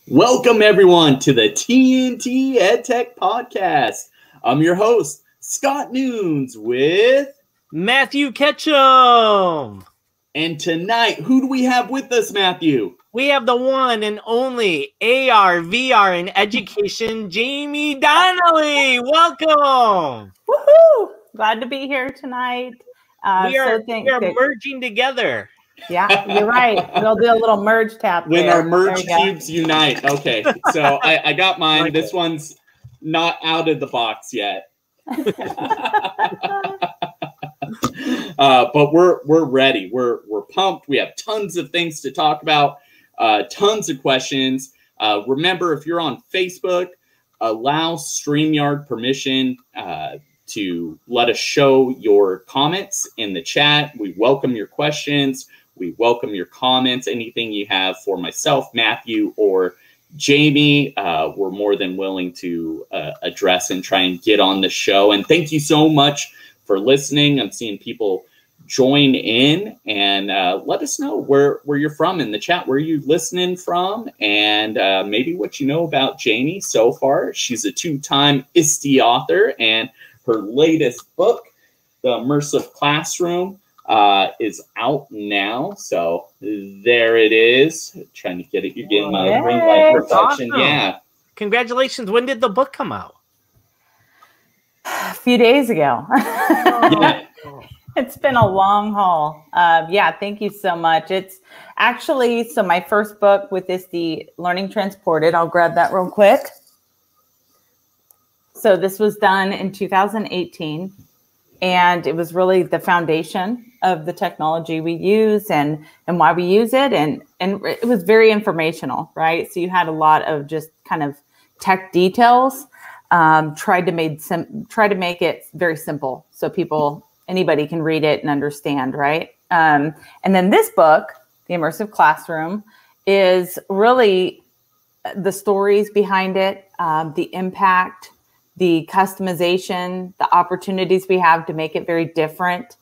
Welcome, everyone, to the TNT EdTech podcast. I'm your host, Scott Noons, with Matthew Ketchum. And tonight, who do we have with us, Matthew? We have the one and only AR, VR in education, Jaime Donally. Welcome. Woohoo! Glad to be here tonight. We are merging together. Yeah, you're right. We'll do a little merge tap when there. Our merge cubes unite. Okay, so I got mine. Like this one's not out of the box yet. But we're ready. We're pumped. We have tons of things to talk about. Tons of questions. Remember, if you're on Facebook, allow StreamYard permission to let us show your comments in the chat. We welcome your questions. We welcome your comments. Anything you have for myself, Matthew, or Jaime, we're more than willing to address and try and get on the show. And thank you so much for listening. I'm seeing people join in, and let us know where you're from in the chat. Where are you listening from? And maybe what you know about Jaime so far. She's a two-time ISTE author, and her latest book, The Immersive Classroom, is out now. So there it is. Trying to get it. You're getting my ring light perfection. Awesome. Yeah. Congratulations. When did the book come out? A few days ago. Yeah. It's been a long haul. Yeah, thank you so much. It's actually, so my first book with ISTE, Learning Transported. I'll grab that real quick. So this was done in 2018, and it was really the foundation of the technology we use and why we use it. And it was very informational, right? So you had a lot of just kind of tech details, tried to make it very simple so anybody can read it and understand, right? And then this book, The Immersive Classroom, is really the stories behind it, the impact, the customization, the opportunities we have to make it very different.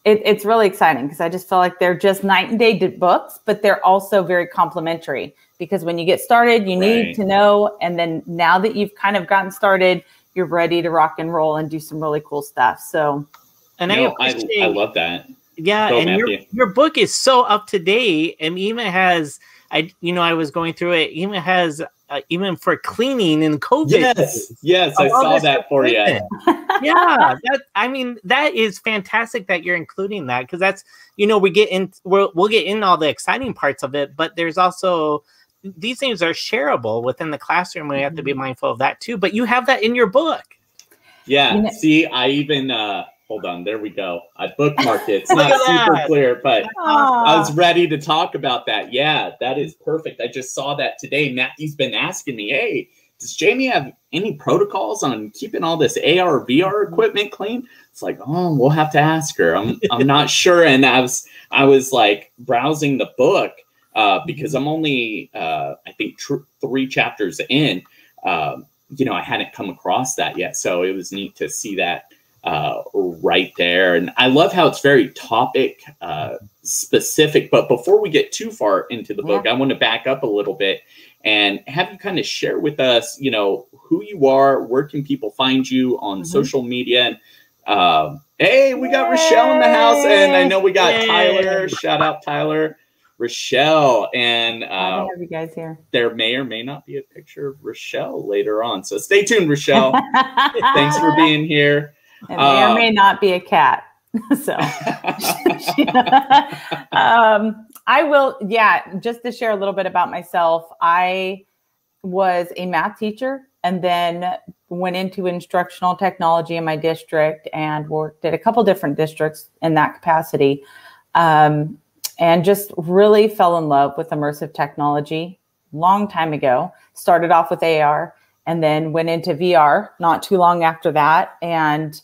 It's really exciting because I just feel like they're just night and day books, but they're also very complementary because when you get started, you need to know. And then now that you've kind of gotten started, you're ready to rock and roll and do some really cool stuff. So, and I love that. Yeah, and your book is so up to date, and even has I was going through it. Even has even for cleaning and COVID. Yes, I saw that for you. Yeah, that is fantastic that you're including that, because that's we'll get in all the exciting parts of it, but there's also these things are shareable within the classroom. We have to be mindful of that too. But you have that in your book. Yeah. See, I even hold on. There we go. I bookmarked it. It's not super clear, but I was ready to talk about that. Yeah, that is perfect. I just saw that today. Matthew's been asking me, hey, does Jaime have any protocols on keeping all this AR, VR equipment clean? It's like, oh, we'll have to ask her. I'm not sure. And I was like browsing the book because I'm only, I think 3 chapters in. I hadn't come across that yet. So it was neat to see that right there. And I love how it's very topic specific. But before we get too far into the book, I want to back up a little bit and have you kind of share with us, who you are, where can people find you on social media. And hey, we got Rochelle in the house, and I know we got Tyler. Shout out Tyler, Rochelle, and have you guys here. There may or may not be a picture of Rochelle later on, so stay tuned, Rochelle. Thanks for being here. It may or may not be a cat. So I will, just to share a little bit about myself. I was a math teacher and then went into instructional technology in my district and worked at a couple different districts in that capacity. And just really fell in love with immersive technology long time ago. Started off with AR and then went into VR not too long after that, and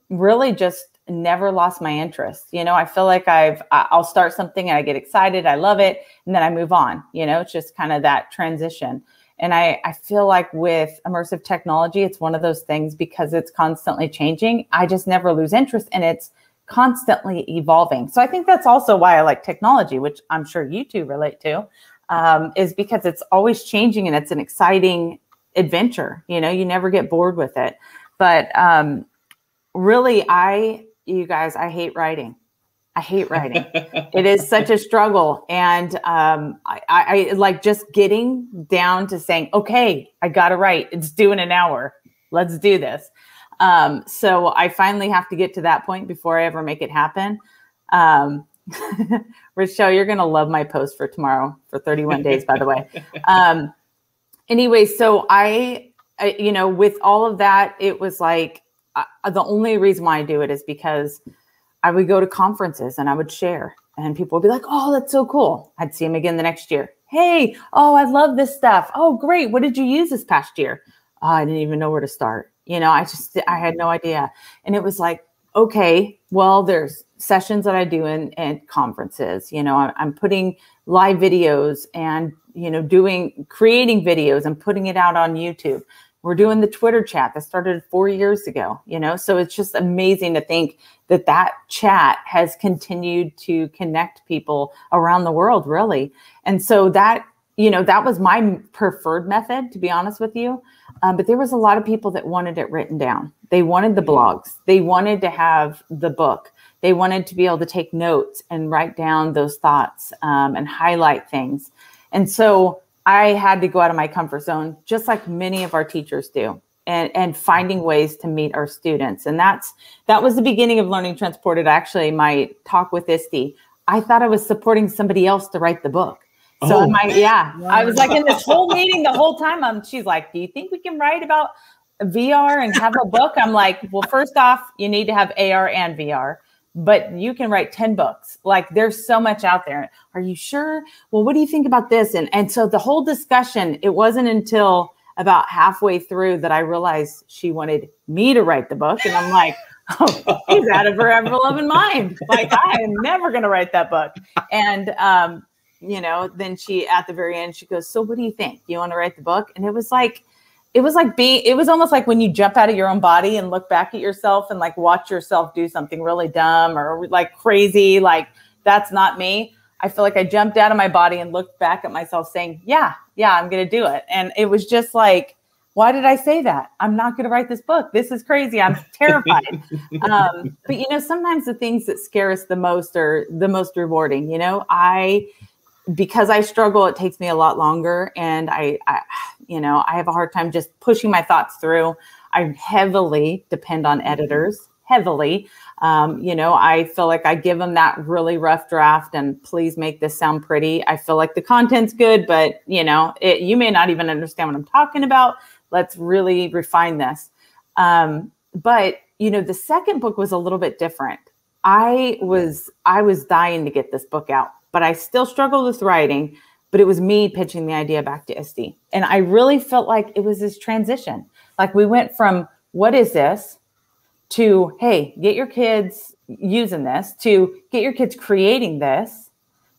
really just never lost my interest. I feel like I'll start something and I get excited, I love it, and then I move on. It's just kind of that transition. And I feel like with immersive technology, it's one of those things because it's constantly changing. I just never lose interest, and it's constantly evolving. So I think that's also why I like technology, which I'm sure you two relate to. is because it's always changing and it's an exciting adventure. You know, you never get bored with it. But really, you guys, I hate writing. I hate writing. It is such a struggle. And I like just getting down to saying, okay, I got to write. It's due in an hour. Let's do this. So I finally have to get to that point before I ever make it happen. Rochelle, you're going to love my post for tomorrow for 31 days, by the way. Anyway, so I, you know, with all of that, it was like, the only reason why I do it is because I would go to conferences and I would share and people would be like, oh, that's so cool. I'd see them again the next year. Hey, oh, I love this stuff. Oh, great. What did you use this past year? Oh, I didn't even know where to start. You know, I had no idea. And it was like, okay, well, there's sessions that I do in conferences. You know, I'm putting live videos and, you know, creating videos and putting it out on YouTube. We're doing the Twitter chat that started 4 years ago, you know, so it's just amazing to think that chat has continued to connect people around the world, really. And so that, you know, that was my preferred method, to be honest with you. But there was a lot of people that wanted it written down. They wanted the blogs. They wanted to have the book. They wanted to be able to take notes and write down those thoughts and highlight things. And so I had to go out of my comfort zone, just like many of our teachers do, and finding ways to meet our students. And that was the beginning of Learning Transported. Actually, my talk with ISTE, I thought I was supporting somebody else to write the book. So I was like in this whole meeting the whole time. She's like, do you think we can write about VR and have a book? I'm like, well, first off, you need to have AR and VR. But you can write 10 books. Like there's so much out there. Are you sure? Well, what do you think about this? And so the whole discussion, it wasn't until about halfway through that I realized she wanted me to write the book. And I'm like, oh, she's out of her ever-loving mind. Like I am never going to write that book. And, you know, then she, at the very end, she goes, so what do you think? You want to write the book? And it was almost like when you jump out of your own body and look back at yourself and like watch yourself do something really dumb or like crazy, like that's not me. I feel like I jumped out of my body and looked back at myself saying, yeah, I'm going to do it. And it was just like, why did I say that? I'm not going to write this book. This is crazy. I'm terrified. But you know, sometimes the things that scare us the most are the most rewarding. You know, because I struggle, it takes me a lot longer. And I have a hard time just pushing my thoughts through. I heavily depend on editors, heavily. You know, I feel like I give them that really rough draft and please make this sound pretty. I feel like the content's good, but you know, you may not even understand what I'm talking about. Let's really refine this. But you know, the second book was a little bit different. I was dying to get this book out, but I still struggled with writing, but it was me pitching the idea back to ISTE. And I really felt like it was this transition. Like we went from what is this to, hey, get your kids using this, to get your kids creating this,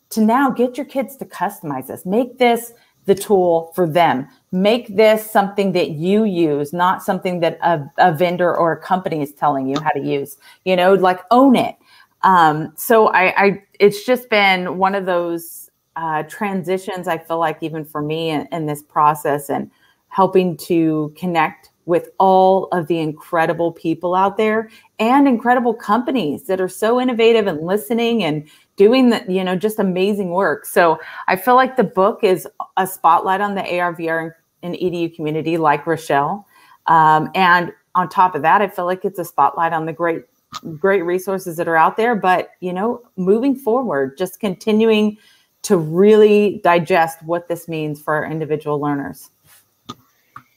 to now get your kids to customize this, make this the tool for them, make this something that you use, not something that a vendor or a company is telling you how to use, you know, like own it. So it's just been one of those transitions, I feel like, even for me in this process, and helping to connect with all of the incredible people out there and incredible companies that are so innovative and listening and doing the, you know, just amazing work. So I feel like the book is a spotlight on the AR, VR, and EDU community, like Rochelle. And on top of that, I feel like it's a spotlight on the great resources that are out there. But, you know, moving forward, just continuing to really digest what this means for our individual learners.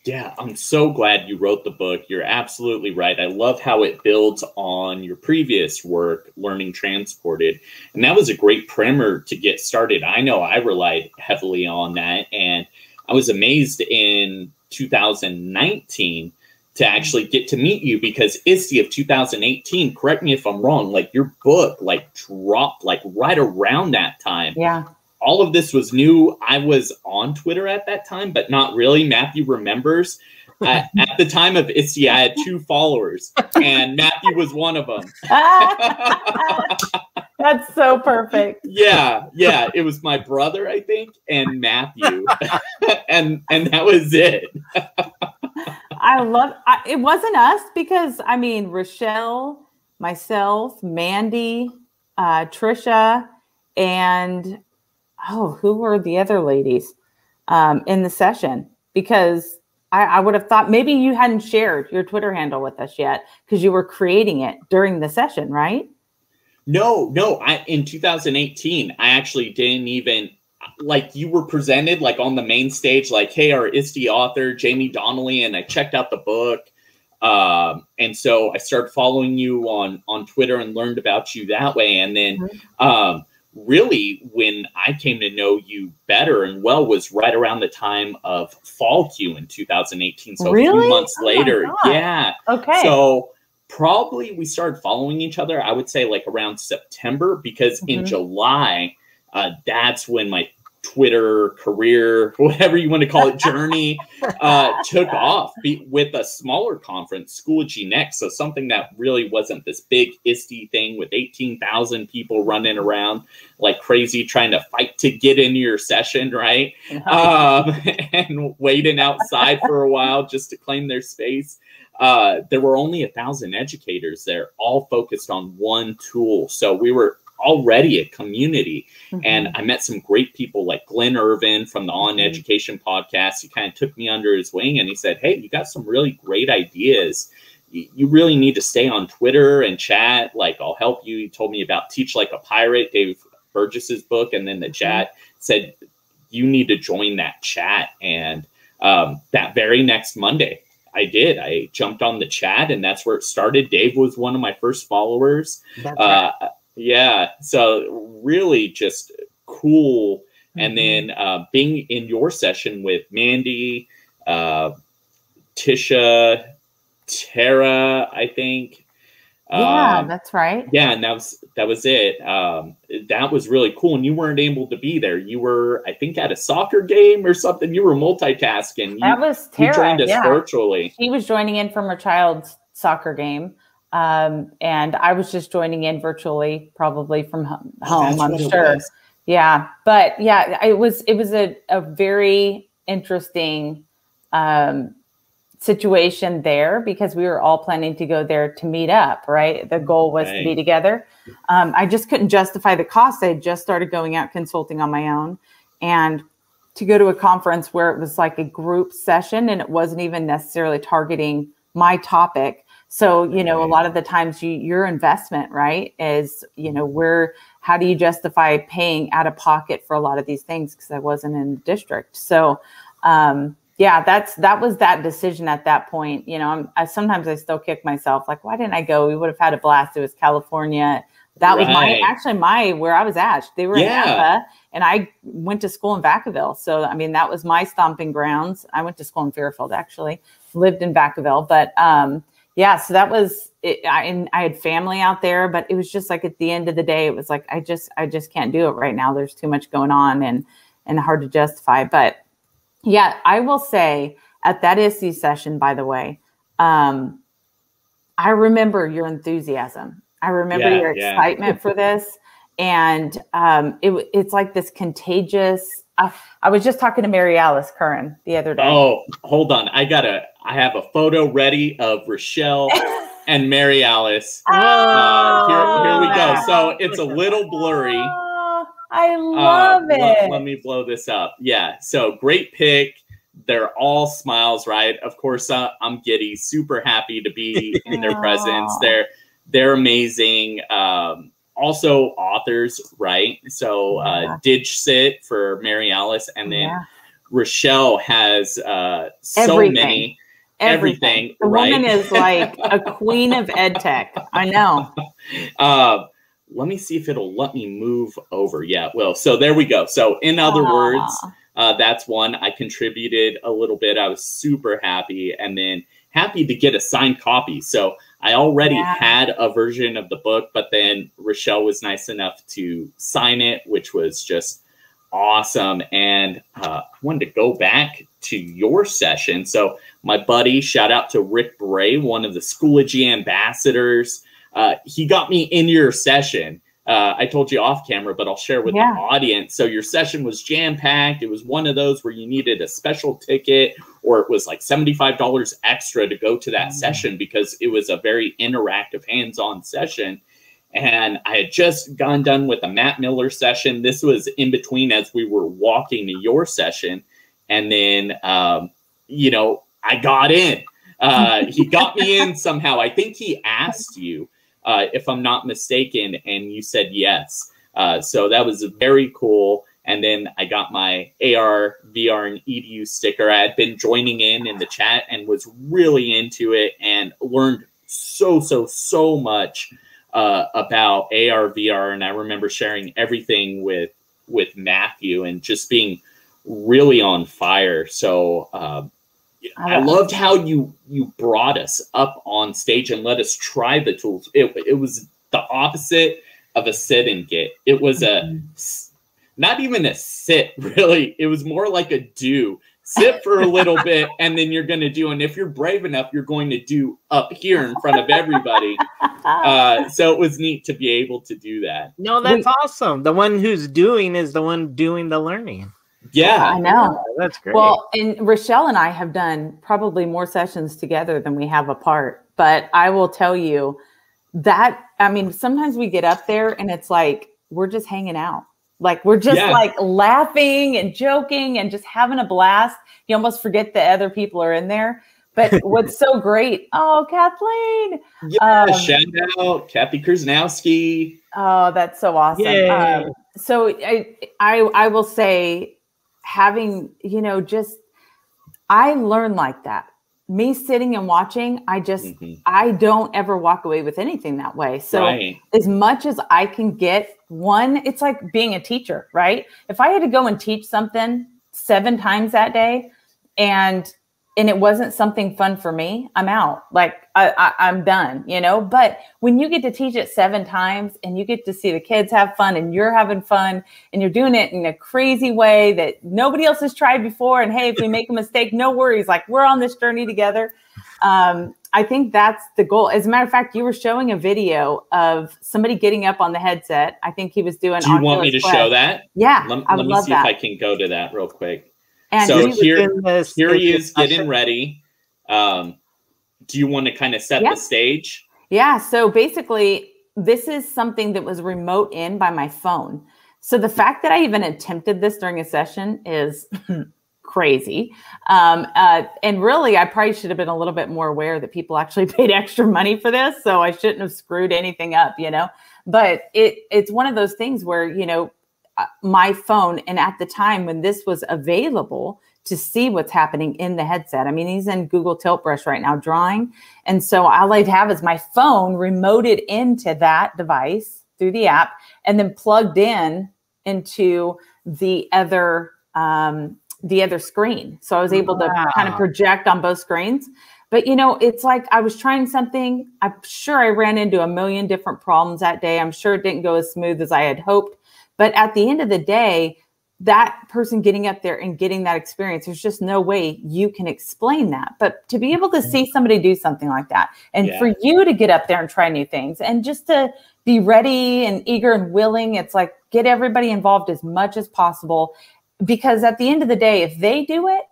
Yeah, I'm so glad you wrote the book. You're absolutely right. I love how it builds on your previous work, Learning Transported. And that was a great primer to get started. I know I relied heavily on that. And I was amazed in 2019 to actually get to meet you, because ISTE of 2018, correct me if I'm wrong, like your book like dropped like right around that time. Yeah. All of this was new. I was on Twitter at that time, but not really. Matthew remembers. At the time of ISTE, I had 2 followers, and Matthew was one of them. That's so perfect. Yeah. It was my brother, I think, and Matthew, and that was it. It wasn't us because, I mean, Rochelle, myself, Mandy, Trisha, and who were the other ladies in the session? Because I would have thought maybe you hadn't shared your Twitter handle with us yet because you were creating it during the session, right? No. In 2018, I actually didn't even, like, you were presented like on the main stage, like, hey, our ISTE author, Jaime Donally, and I checked out the book. And so I started following you on Twitter and learned about you that way. And then really when I came to know you better and well was right around the time of Fall Q in 2018. So really? A few months later. Yeah. Okay. So probably we started following each other, I would say like around September, because in July, that's when my Twitter career, whatever you want to call it, journey took off with a smaller conference, Schoology Next. So something that really wasn't this big ISTE thing with 18,000 people running around like crazy trying to fight to get into your session, right? And waiting outside for a while just to claim their space. There were only 1,000 educators there, all focused on one tool. So we were already a community. And I met some great people like Glenn Irvin from the On Education podcast. He kind of took me under his wing and he said, hey, you got some really great ideas. You really need to stay on Twitter and chat. Like, I'll help you. He told me about Teach Like a Pirate, Dave Burgess's book. And then the chat said, you need to join that chat. And that very next Monday, I did. I jumped on the chat and that's where it started. Dave was one of my first followers. That's right. Yeah. So really just cool. And then being in your session with Mandy, Tisha, Tara, I think. Yeah, that's right. Yeah, and that was it. That was really cool. And you weren't able to be there. You were, I think, at a soccer game or something. You were multitasking. That was Tara. You joined us virtually. She was joining in from her child's soccer game. And I was just joining in virtually, probably from home, I'm sure. Yeah. But yeah, it was a very interesting situation there because we were all planning to go there to meet up, right? The goal was to be together. I just couldn't justify the cost. I had just started going out consulting on my own, and to go to a conference where it was like a group session and it wasn't even necessarily targeting my topic. So, you know, a lot of the times your investment, right, is, you know, how do you justify paying out of pocket for a lot of these things? Because I wasn't in the district. So, yeah, that was that decision at that point. You know, sometimes I still kick myself, like, why didn't I go? We would have had a blast. It was California. That was where I was at. They were in Napa, and I went to school in Vacaville. So, I mean, that was my stomping grounds. I went to school in Fairfield, actually, lived in Vacaville, but, yeah, so that was it. I had family out there, but it was just like at the end of the day, it was like, I just can't do it right now. There's too much going on and hard to justify. But yeah, I will say at that ISTE session, by the way, I remember your enthusiasm. I remember your excitement for this. And it's like this contagious. I was just talking to Mary Alice Curran the other day. Oh, hold on. I have a photo ready of Rochelle and Mary Alice. Here we go. So it's a little blurry. I love it. Let me blow this up. Yeah. So great pick. They're all smiles, right? Of course, I'm giddy, super happy to be in their presence. They're amazing. Also authors, right? So DigSit for Mary Alice, and then Rochelle has so many everything. The woman is like a queen of EdTech. I know. Let me see if it'll let me move over. Yeah, well, so there we go. So in other words, that's one. I contributed a little bit. I was super happy, and then happy to get a signed copy. So I already had a version of the book, but then Rochelle was nice enough to sign it, which was just awesome. And I wanted to go back to your session. So my buddy, shout out to Rick Bray, one of the Schoology ambassadors. He got me in your session. I told you off camera, but I'll share with the audience. So your session was jam-packed. It was one of those where you needed a special ticket, or it was like $75 extra to go to that session because it was a very interactive, hands-on session. And I had just gone done with a Matt Miller session. This was in between as we were walking to your session. And then, you know, I got in. He got me in somehow. I think he asked you, if I'm not mistaken, and you said yes. So that was very cool. And then I got my AR, VR, and EDU sticker. I had been joining in the chat and was really into it and learned so much about AR, VR. And I remember sharing everything with Matthew and just being really on fire. So I loved how you brought us up on stage and let us try the tools. It was the opposite of a sit and get. It was not even a sit, really. It was more like a do. Sit for a little bit, and then you're going to do. And if you're brave enough, you're going to do up here in front of everybody. So it was neat to be able to do that. No, that's awesome. The one who's doing is the one doing the learning. Yeah, I know. That's great. Well, and Rochelle and I have done probably more sessions together than we have apart. But I will tell you that, I mean, sometimes we get up there and it's like, we're just hanging out. Like, we're just like laughing and joking and just having a blast. You almost forget that other people are in there. But what's so great? Oh, Kathleen. Yeah, shout out Kathy Krasnowski. Oh, that's so awesome. So I will say, having, you know, just, I learn like that. Me sitting and watching, I just, I don't ever walk away with anything that way. So as much as I can get, one, it's like being a teacher, right? If I had to go and teach something 7 times that day and it wasn't something fun for me, I'm out. Like I'm done, you know? But when you get to teach it 7 times and you get to see the kids have fun and you're having fun and you're doing it in a crazy way that nobody else has tried before. And hey, if we make a mistake, no worries. Like, we're on this journey together. I think that's the goal. As a matter of fact, you were showing a video of somebody getting up on the headset. I think he was doing. Do you want me to show that? Yeah. Let me see if I can go to that real quick. And so here he is getting ready. Do you want to kind of set the stage? Yeah. So basically, this is something that was remote in by my phone. So the fact that I even attempted this during a session is crazy. And really, I probably should have been a little bit more aware that people actually paid extra money for this. So I shouldn't have screwed anything up, you know. But it's one of those things where, you know, my phone, and at the time when this was available to see what's happening in the headset. I mean, he's in Google Tilt Brush right now drawing. And so all I'd have is my phone remoted into that device through the app and then plugged in into the other screen. So I was able to kind of project on both screens. But, you know, it's like I was trying something. I'm sure I ran into a million different problems that day. I'm sure it didn't go as smooth as I had hoped. But at the end of the day, that person getting up there and getting that experience, there's just no way you can explain that. But to be able to see somebody do something like that, and for you to get up there and try new things, and just to be ready and eager and willing, it's like, get everybody involved as much as possible. Because at the end of the day, if they do it,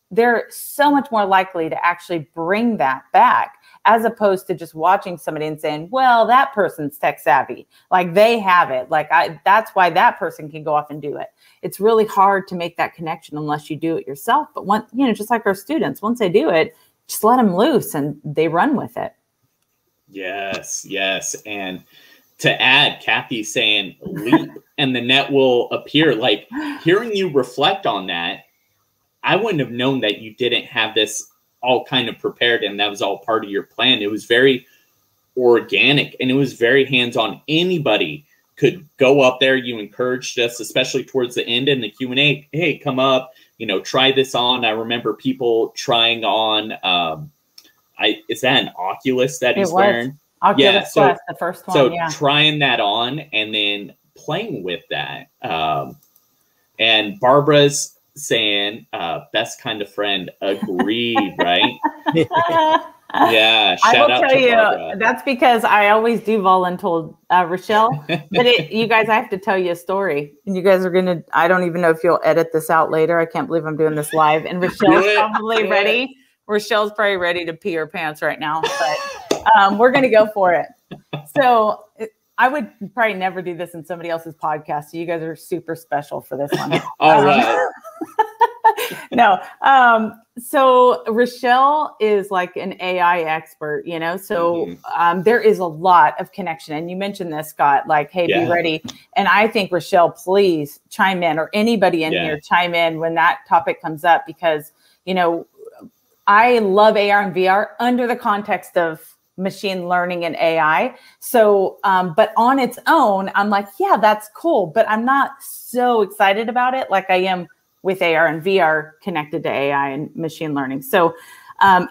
they're so much more likely to actually bring that back, as opposed to just watching somebody and saying, well, that person's tech savvy. Like, they have it. Like, that's why that person can go off and do it. It's really hard to make that connection unless you do it yourself. But once, you know, just like our students, once they do it, just let them loose and they run with it. Yes, yes. And to add, Kathy's saying leap and the net will appear. Like, hearing you reflect on that, I wouldn't have known that you didn't have this all kind of prepared and that was all part of your plan. It was very organic and it was very hands-on. Anybody could go up there. You encouraged us, especially towards the end in the Q&A. Hey, come up, you know, try this on. I remember people trying on, is that an Oculus that he's wearing? Oculus Quest, the first one. So trying that on and then playing with that. And Barbara's saying, best kind of friend, agreed, right? Yeah, I will tell you, Barbara. that's because I always do voluntold, Rochelle. But you guys, I have to tell you a story. And you guys are going to, I don't even know if you'll edit this out later. I can't believe I'm doing this live. And Rochelle's probably ready. Rochelle's probably ready to pee her pants right now. But we're going to go for it. So I would probably never do this in somebody else's podcast. So you guys are super special for this one. All right. No. So Rochelle is like an AI expert, you know, so there is a lot of connection. And you mentioned this, Scott, like, hey, be ready. And I think, Rochelle, please chime in, or anybody in here chime in when that topic comes up, because, you know, I love AR and VR under the context of machine learning and AI. So, but on its own, I'm like, yeah, that's cool, but I'm not so excited about it like I am with AR and VR connected to AI and machine learning. So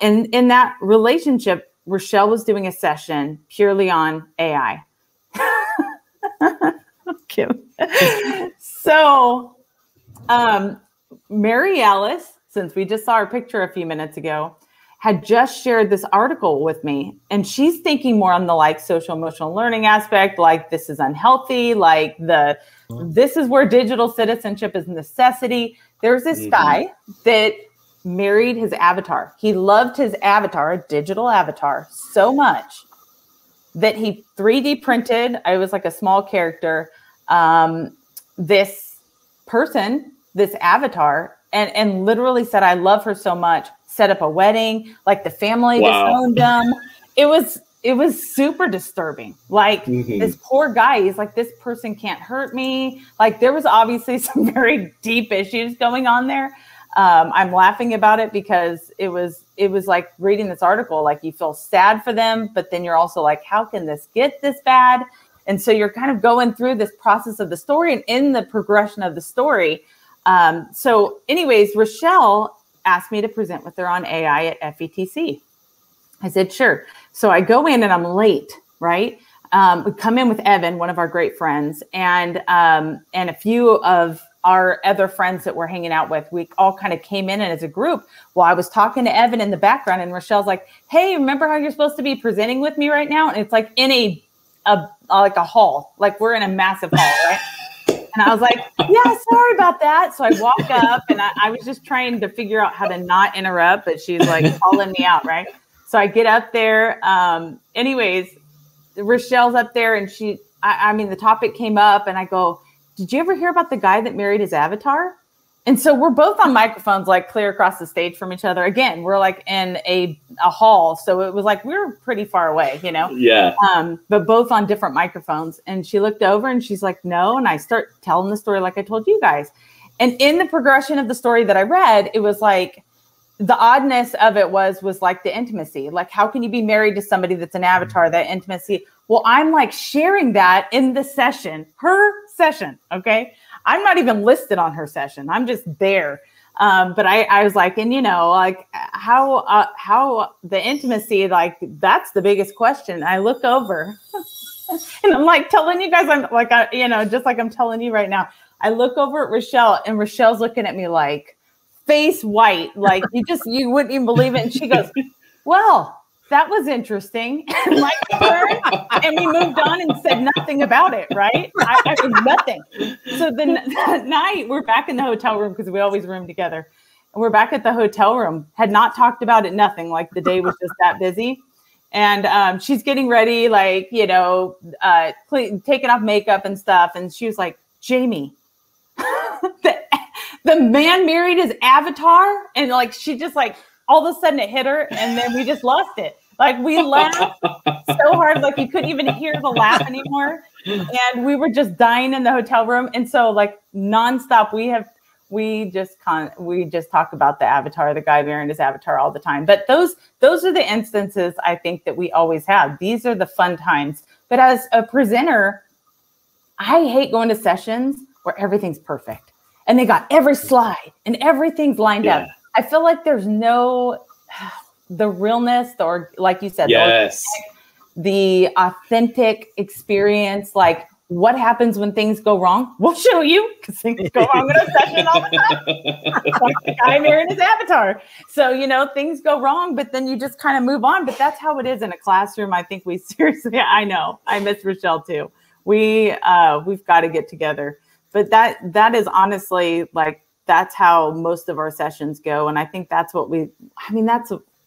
in that relationship, Rochelle was doing a session purely on AI. So Mary Alice, since we just saw her picture a few minutes ago, had just shared this article with me, and she's thinking more on the like social emotional learning aspect, like this is unhealthy, like this is where digital citizenship is a necessity. There's this guy that married his avatar. He loved his avatar, a digital avatar, so much that he 3D printed, I was like a small character, this person, this avatar, and literally said, I love her so much, set up a wedding, like the family disowned them. It was super disturbing. Like this poor guy, he's like, this person can't hurt me. Like there was obviously some very deep issues going on there. I'm laughing about it because it was like reading this article, like you feel sad for them, but then you're also like, how can this get this bad? And so you're kind of going through this process of the story, and in the progression of the story. So anyways, Rochelle asked me to present with her on AI at FETC. I said, sure. So I go in and I'm late, right? We come in with Evan, one of our great friends, and a few of our other friends that we're hanging out with. We all kind of came in, and as a group, well, I was talking to Evan in the background, and Rochelle's like, hey, remember how you're supposed to be presenting with me right now? And it's like in a hall, like we're in a massive hall, right? And I was like, yeah, sorry about that. So I walk up, and I was just trying to figure out how to not interrupt, but she's like calling me out, right? So I get up there. Anyways, Rochelle's up there, and I mean, the topic came up, and I go, did you ever hear about the guy that married his avatar? And so we're both on microphones, like clear across the stage from each other. Again, we're like in a hall. So it was like, we were pretty far away, you know? Yeah. But both on different microphones. And she looked over and she's like, no. And I start telling the story like I told you guys. And in the progression of the story that I read, it was like, the oddness of it was like the intimacy. Like, how can you be married to somebody that's an avatar, that intimacy? Well, I'm like sharing that in the session, her session, okay? I'm not even listed on her session. I'm just there. But I was like, and you know, like how the intimacy, like that's the biggest question. I look over and I'm like telling you guys, I'm like, just like I'm telling you right now, I look over at Rochelle, and Rochelle's looking at me like face white, like you wouldn't even believe it. And she goes, well, that was interesting. And like, and we moved on and said nothing about it, right? I mean, nothing. So then that night, we're back in the hotel room because we always room together. And we're back at the hotel room, had not talked about it, nothing. Like the day was just that busy. And she's getting ready, like, you know, taking off makeup and stuff. And she was like, Jamie, the man married his avatar. And like, she just like, all of a sudden it hit her, and then we just lost it. Like we laughed so hard, like you couldn't even hear the laugh anymore. And we were just dying in the hotel room. And so like nonstop, we just talk about the avatar, the guy marrying his avatar all the time. But those are the instances I think that we always have. These are the fun times. But as a presenter, I hate going to sessions where everything's perfect and they got every slide and everything's lined up. I feel like there's the realness, or like you said, yes, the authentic experience. Like what happens when things go wrong? We'll show you, because things go wrong in our session all the time. Like the guy marrying his avatar. So, you know, things go wrong, but then you just kind of move on. But that's how it is in a classroom. I think we seriously, I know, I miss Rochelle too. We've got to get together. But that is honestly, like, that's how most of our sessions go. And I think that's what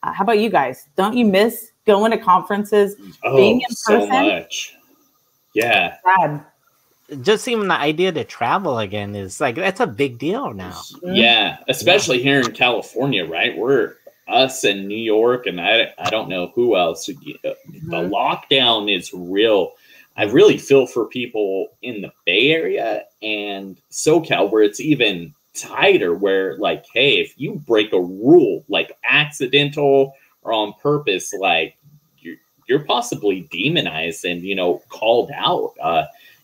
how about you guys? Don't you miss going to conferences, being in person? So much. Yeah. Sad. Just even the idea to travel again is like, that's a big deal now. Yeah, especially here in California, right? We're us in New York, and I don't know who else. The lockdown is real. I really feel for people in the Bay Area and SoCal, where it's even tighter, where like, hey, if you break a rule, like accidental or on purpose, like you're possibly demonized and, you know, called out.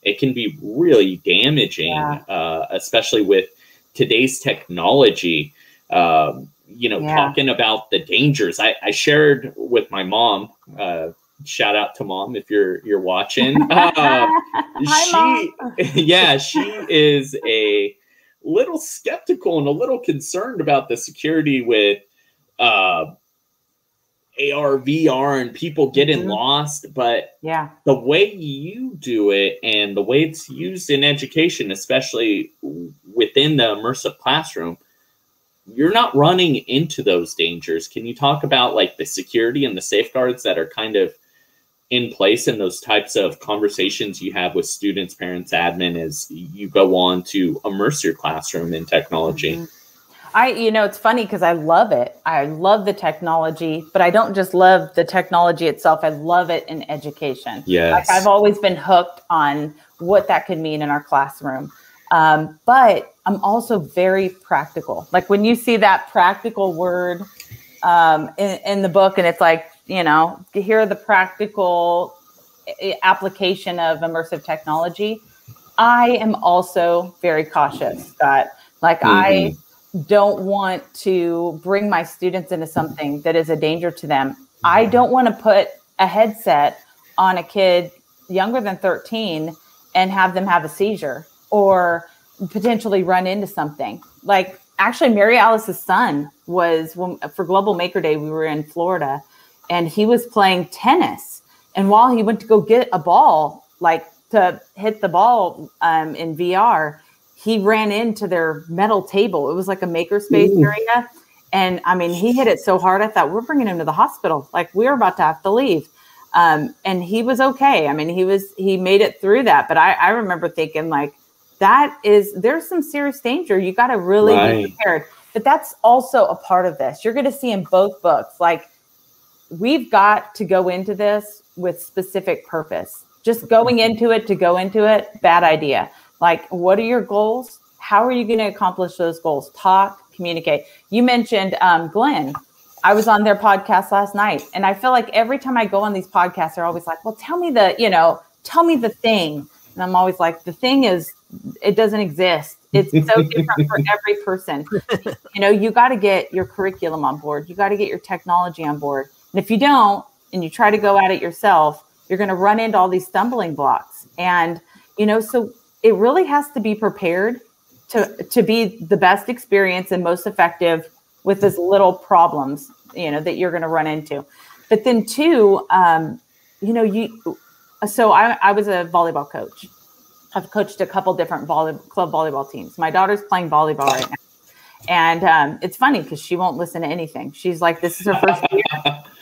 It can be really damaging, especially with today's technology. You know, talking about the dangers. I shared with my mom. Shout out to Mom if you're watching. Hi, Mom. She is a little skeptical and a little concerned about the security with AR, VR, and people getting lost. But the way you do it and the way it's used in education, especially within the immersive classroom, you're not running into those dangers. Can you talk about like the security and the safeguards that are kind of in place in those types of conversations you have with students, parents, admin, as you go on to immerse your classroom in technology? You know, it's funny because I love it. I love the technology, but I don't just love the technology itself. I love it in education. Yes. Like I've always been hooked on what that could mean in our classroom. But I'm also very practical. Like when you see that practical word in the book, and it's like, you know, here are the practical application of immersive technology. I am also very cautious, Scott. Like I don't want to bring my students into something that is a danger to them. I don't want to put a headset on a kid younger than 13 and have them have a seizure or potentially run into something. Like actually Mary Alice's son was, for Global Maker Day, we were in Florida and he was playing tennis. And while he went to go get a ball, like to hit the ball in VR, he ran into their metal table. It was like a makerspace area. And I mean, he hit it so hard, I thought, we're bringing him to the hospital. Like we're about to have to leave. And he was okay. I mean, he made it through that. But I remember thinking like, there's some serious danger. You got to really be prepared. But that's also a part of this. You're going to see in both books, like we've got to go into this with specific purpose. Just going into it to go into it, bad idea. Like, what are your goals? How are you going to accomplish those goals? Talk, communicate. You mentioned Glenn. I was on their podcast last night, and I feel like every time I go on these podcasts, they're always like, well, tell me the thing. And I'm always like, the thing is, it doesn't exist. It's so different for every person. You know, you got to get your curriculum on board. You got to get your technology on board. And if you don't, and you try to go at it yourself, you're going to run into all these stumbling blocks. And, you know, so it really has to be prepared to be the best experience and most effective with as little problems, you know, that you're going to run into. But then too, you know, so I was a volleyball coach. I've coached a couple different club volleyball teams. My daughter's playing volleyball right now. And it's funny because she won't listen to anything. She's like, this is her first year.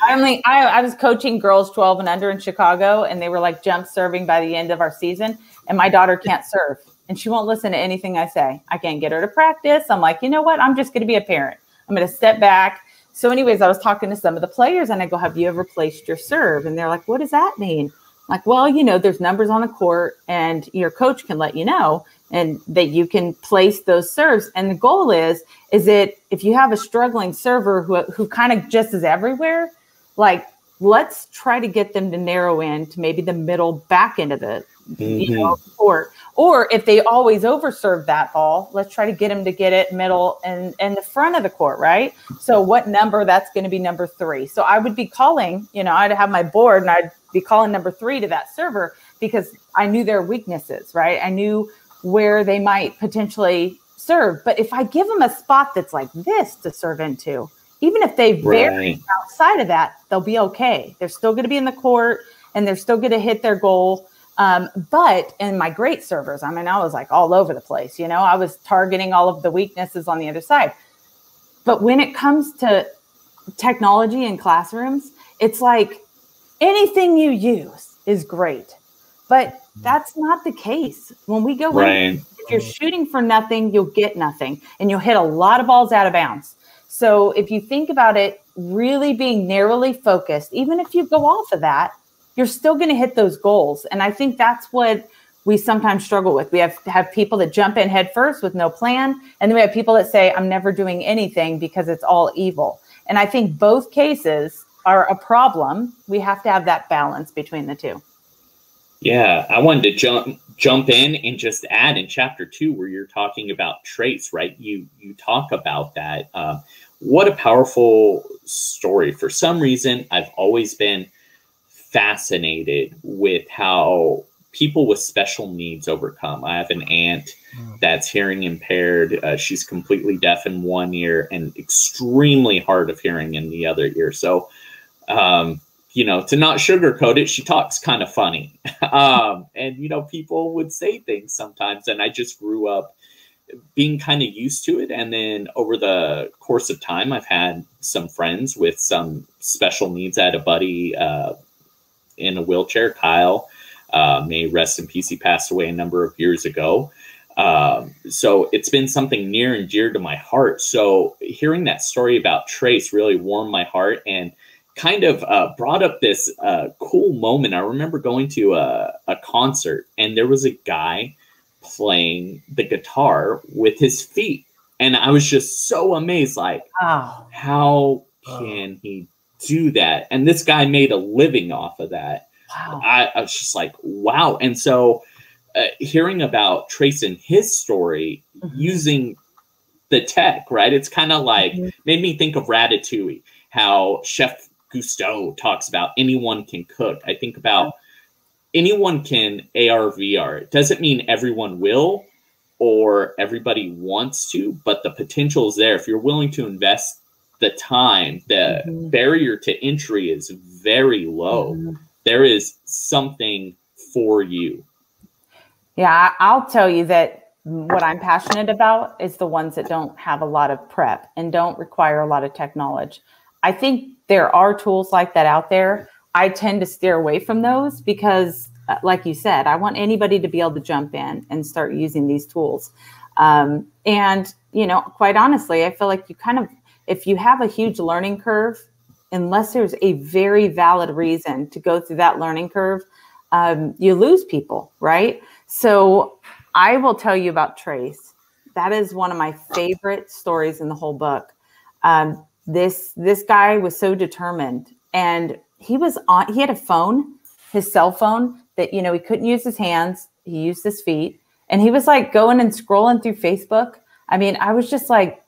I was coaching girls 12 and under in Chicago, and they were like jump serving by the end of our season. And my daughter can't serve, and she won't listen to anything I say. I can't get her to practice. I'm like, you know what? I'm just going to be a parent. I'm going to step back. So anyways, I was talking to some of the players, and I go, have you ever placed your serve? And they're like, what does that mean? I'm like, well, you know, there's numbers on the court, and your coach can let you know, and that you can place those serves. And the goal is that if you have a struggling server who kind of just is everywhere, like, let's try to get them to narrow in to maybe the middle back end of the you know, court. Or if they always overserve that ball, let's try to get them to get it middle and the front of the court, right? So what number? That's going to be number 3. So I would be calling, you know, I'd have my board and I'd be calling number 3 to that server because I knew their weaknesses, right? I knew where they might potentially serve. But if I give them a spot that's like this to serve into, even if they vary outside of that, they'll be okay. They're still going to be in the court and they're still going to hit their goal. But in my great servers, I mean, I was like all over the place, you know, I was targeting all of the weaknesses on the other side. But when it comes to technology in classrooms, it's like anything you use is great, but that's not the case. When we go in, if you're shooting for nothing, you'll get nothing and you'll hit a lot of balls out of bounds. So if you think about it, really being narrowly focused, even if you go off of that, you're still going to hit those goals. And I think that's what we sometimes struggle with. We have people that jump in head first with no plan. And then we have people that say, I'm never doing anything because it's all evil. And I think both cases are a problem. We have to have that balance between the two. Yeah, I wanted to jump in and just add in chapter 2 where you're talking about trace, right? You talk about that. What a powerful story. For some reason, I've always been fascinated with how people with special needs overcome. I have an aunt that's hearing impaired. She's completely deaf in one ear and extremely hard of hearing in the other ear. So, you know, to not sugarcoat it, she talks kind of funny. And, you know, people would say things sometimes, and I just grew up being kind of used to it. And then over the course of time, I've had some friends with some special needs. I had a buddy in a wheelchair, Kyle, may rest in peace. He passed away a number of years ago. So it's been something near and dear to my heart. So hearing that story about Trace really warmed my heart and kind of brought up this cool moment. I remember going to a concert and there was a guy playing the guitar with his feet. And I was just so amazed, like, how can he do that? And this guy made a living off of that. Wow. I was just like, wow. And so hearing about Trace and his story using the tech, right? It's kind of like made me think of Ratatouille, how Chef Gusteau talks about anyone can cook. I think about anyone can AR, VR. It doesn't mean everyone will or everybody wants to, but the potential is there. If you're willing to invest the time, the barrier to entry is very low. There is something for you. Yeah, I'll tell you that what I'm passionate about is the ones that don't have a lot of prep and don't require a lot of tech knowledge. I think there are tools like that out there. I tend to steer away from those because, like you said, I want anybody to be able to jump in and start using these tools. And, you know, quite honestly, I feel like you kind of, if you have a huge learning curve, unless there's a very valid reason to go through that learning curve, you lose people, right? So I will tell you about Trace. That is one of my favorite stories in the whole book. This guy was so determined, and he had a phone, his cell phone, that, you know, he couldn't use his hands. He used his feet, and he was like going and scrolling through Facebook. I mean, I was just like,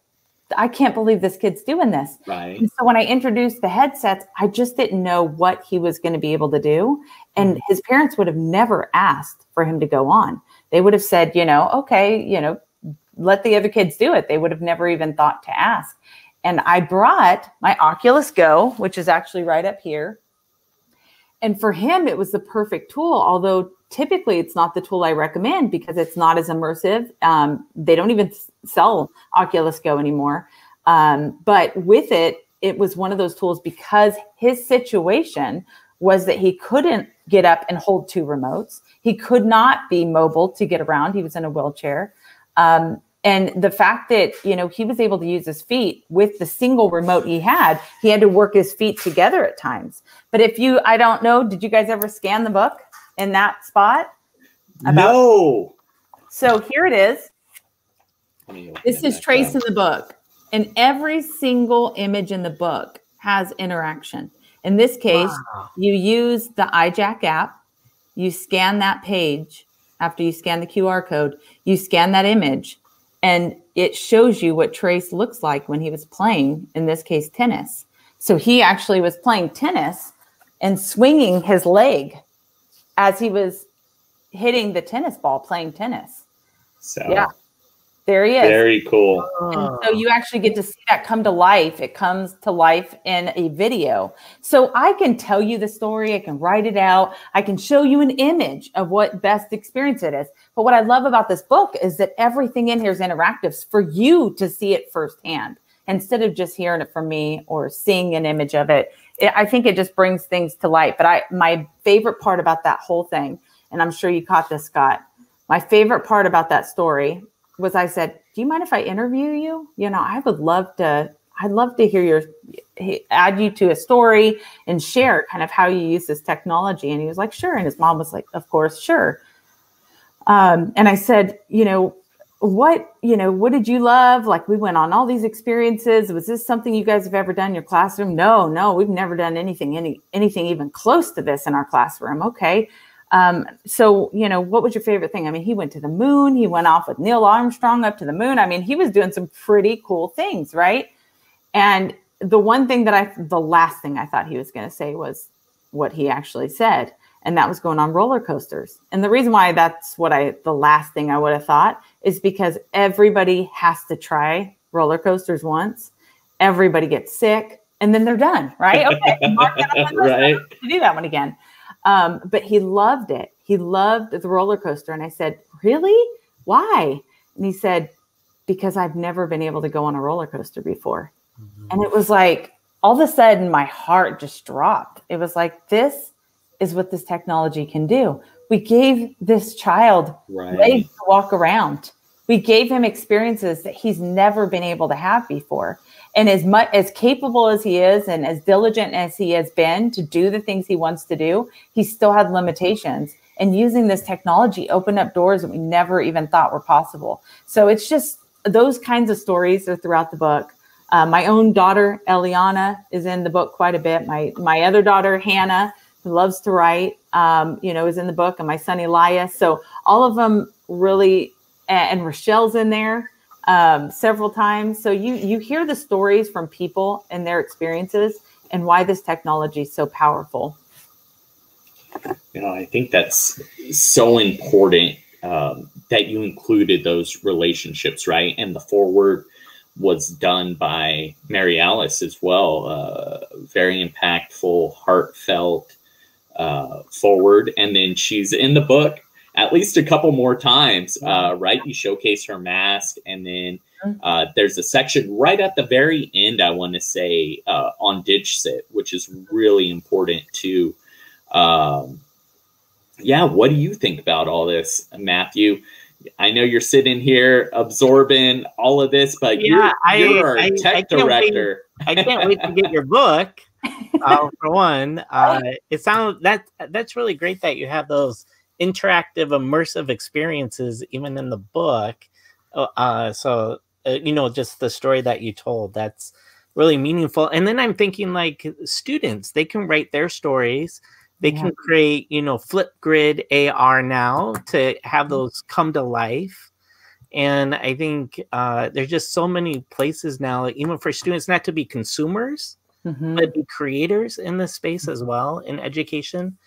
I can't believe this kid's doing this. Right. And so when I introduced the headsets, I just didn't know what he was going to be able to do. And his parents would have never asked for him to go on. They would have said, you know, okay, you know, let the other kids do it. They would have never even thought to ask. And I brought my Oculus Go, which is actually right up here. And for him, it was the perfect tool, although typically it's not the tool I recommend because it's not as immersive. They don't even sell Oculus Go anymore. But with it, it was one of those tools because his situation was that he couldn't get up and hold two remotes. He could not be mobile to get around. He was in a wheelchair. And the fact that, you know, he was able to use his feet with the single remote he had to work his feet together at times. But I don't know, did you guys ever scan the book in that spot? No. So here it is. This is Trace in the book. And every single image in the book has interaction. In this case, you use the iJack app. You scan that page. After you scan the QR code, you scan that image. And it shows you what Trace looks like when he was playing, in this case, tennis. So he actually was playing tennis and swinging his leg as he was hitting the tennis ball, playing tennis. So yeah, there he is. Very cool. And so you actually get to see that come to life. It comes to life in a video. So I can tell you the story. I can write it out. I can show you an image of what best experience it is. But what I love about this book is that everything in here is interactive for you to see it firsthand instead of just hearing it from me or seeing an image of it. I think it just brings things to light. But my favorite part about that whole thing, and I'm sure you caught this, Scott, my favorite part about that story was I said, do you mind if I interview you? You know, I'd love to hear add you to a story and share kind of how you use this technology. And he was like, sure. And his mom was like, of course, sure. And I said, what did you love? Like, we went on all these experiences. Was this something you guys have ever done in your classroom? No, we've never done anything even close to this in our classroom. Okay. So, what was your favorite thing? I mean, he went to the moon. He went off with Neil Armstrong up to the moon. I mean, he was doing some pretty cool things, right? And the last thing I thought he was going to say was what he actually said. And that was going on roller coasters. And the reason why that's the last thing I would have thought is because everybody has to try roller coasters once. Everybody gets sick and then they're done, right? Okay, mark that on my list. Right. To do that one again. But he loved it. He loved the roller coaster. And I said, really? Why? And he said, because I've never been able to go on a roller coaster before. Mm-hmm. And it was like, all of a sudden my heart just dropped. It was like, this is what this technology can do. We gave this child legs to walk around. We gave him experiences that he's never been able to have before. And as capable as he is and as diligent as he has been to do the things he wants to do, he still had limitations. And using this technology opened up doors that we never even thought were possible. So it's just those kinds of stories are throughout the book. My own daughter, Eliana, is in the book quite a bit. My other daughter, Hannah, who loves to write, is in the book, and my son, Elias. So all of them really, and Rochelle's in there several times. So you hear the stories from people and their experiences and why this technology is so powerful. I think that's so important that you included those relationships, right? And the foreword was done by Mary Alice as well. Very impactful, heartfelt forward. And then she's in the book at least a couple more times, right? You showcase her mask. And then there's a section right at the very end, I want to say, on ditch sit, which is really important too. What do you think about all this, Matthew? I know you're sitting here absorbing all of this, but you're our tech director. I can't wait to get your book. For one, it sounds that's really great that you have those interactive, immersive experiences even in the book. So just the story that you told, that's really meaningful. And then I'm thinking, like, students, they can write their stories. They can create, Flipgrid AR now to have those come to life. And I think there's just so many places now, even for students, not to be consumers, but be creators in this space as well in education.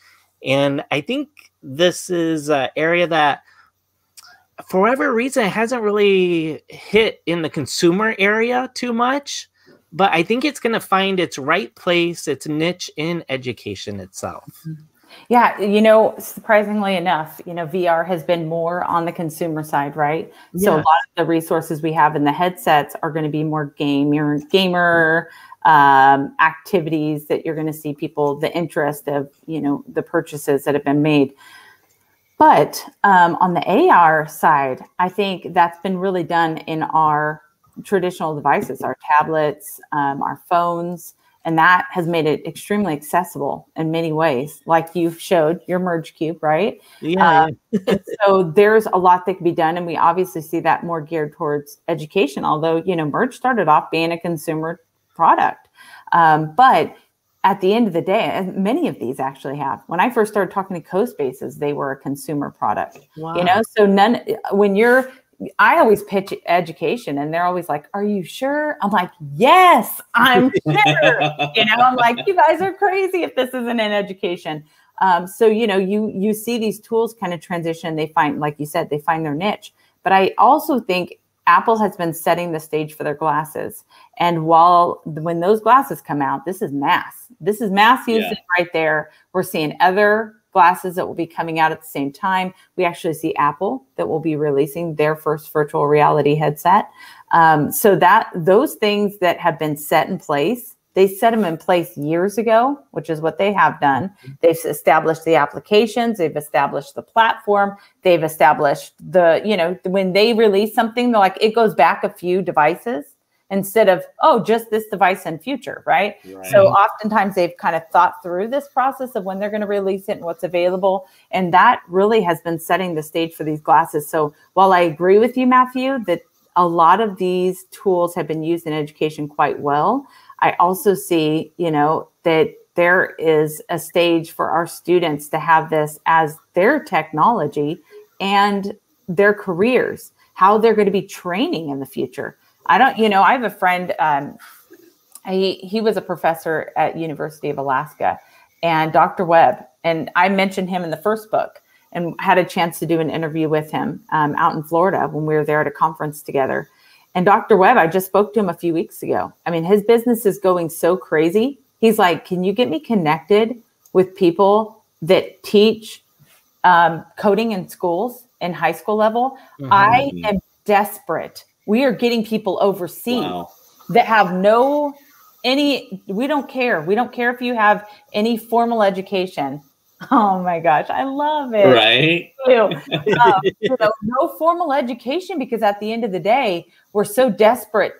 And I think this is an area that, for whatever reason, it hasn't really hit in the consumer area too much. But I think it's going to find its right place, its niche in education itself. Yeah, surprisingly enough, VR has been more on the consumer side, right? Yes. So a lot of the resources we have in the headsets are going to be more gamer activities that you're going to see people, the interest of, the purchases that have been made. But on the AR side, I think that's been really done in our traditional devices, our tablets, our phones, and that has made it extremely accessible in many ways. Like you showed your Merge Cube, right? Yeah. And so there's a lot that can be done, and we obviously see that more geared towards education. Although Merge started off being a consumer product, but at the end of the day, and many of these actually have. When I first started talking to CoSpaces, they were a consumer product. Wow. So I always pitch education and they're always like, are you sure? I'm like, yes, I'm sure. I'm like, you guys are crazy if this isn't in education. So, you see these tools kind of transition. They find, like you said, they find their niche. But I also think Apple has been setting the stage for their glasses. And when those glasses come out, this is mass. This is mass usage right there. We're seeing other glasses that will be coming out at the same time. We actually see Apple that will be releasing their first virtual reality headset. So those things that have been set in place, they set them in place years ago, which is what they have done. They've established the applications. They've established the platform. They've established when they release something, they're like, it goes back a few devices instead of, just this device in future, right? So oftentimes they've kind of thought through this process of when they're going to release it and what's available. And that really has been setting the stage for these glasses. So while I agree with you, Matthew, that a lot of these tools have been used in education quite well, I also see, that there is a stage for our students to have this as their technology and their careers, how they're going to be training in the future. I have a friend, he was a professor at University of Alaska, and Dr. Webb, and I mentioned him in the first book and had a chance to do an interview with him out in Florida when we were there at a conference together. And Dr. Webb, I just spoke to him a few weeks ago. I mean, his business is going so crazy. He's like, can you get me connected with people that teach coding in schools in high school level? I am desperate. We are getting people overseas that have we don't care. We don't care if you have any formal education. Oh my gosh, I love it. Right. No formal education, because at the end of the day, we're so desperate.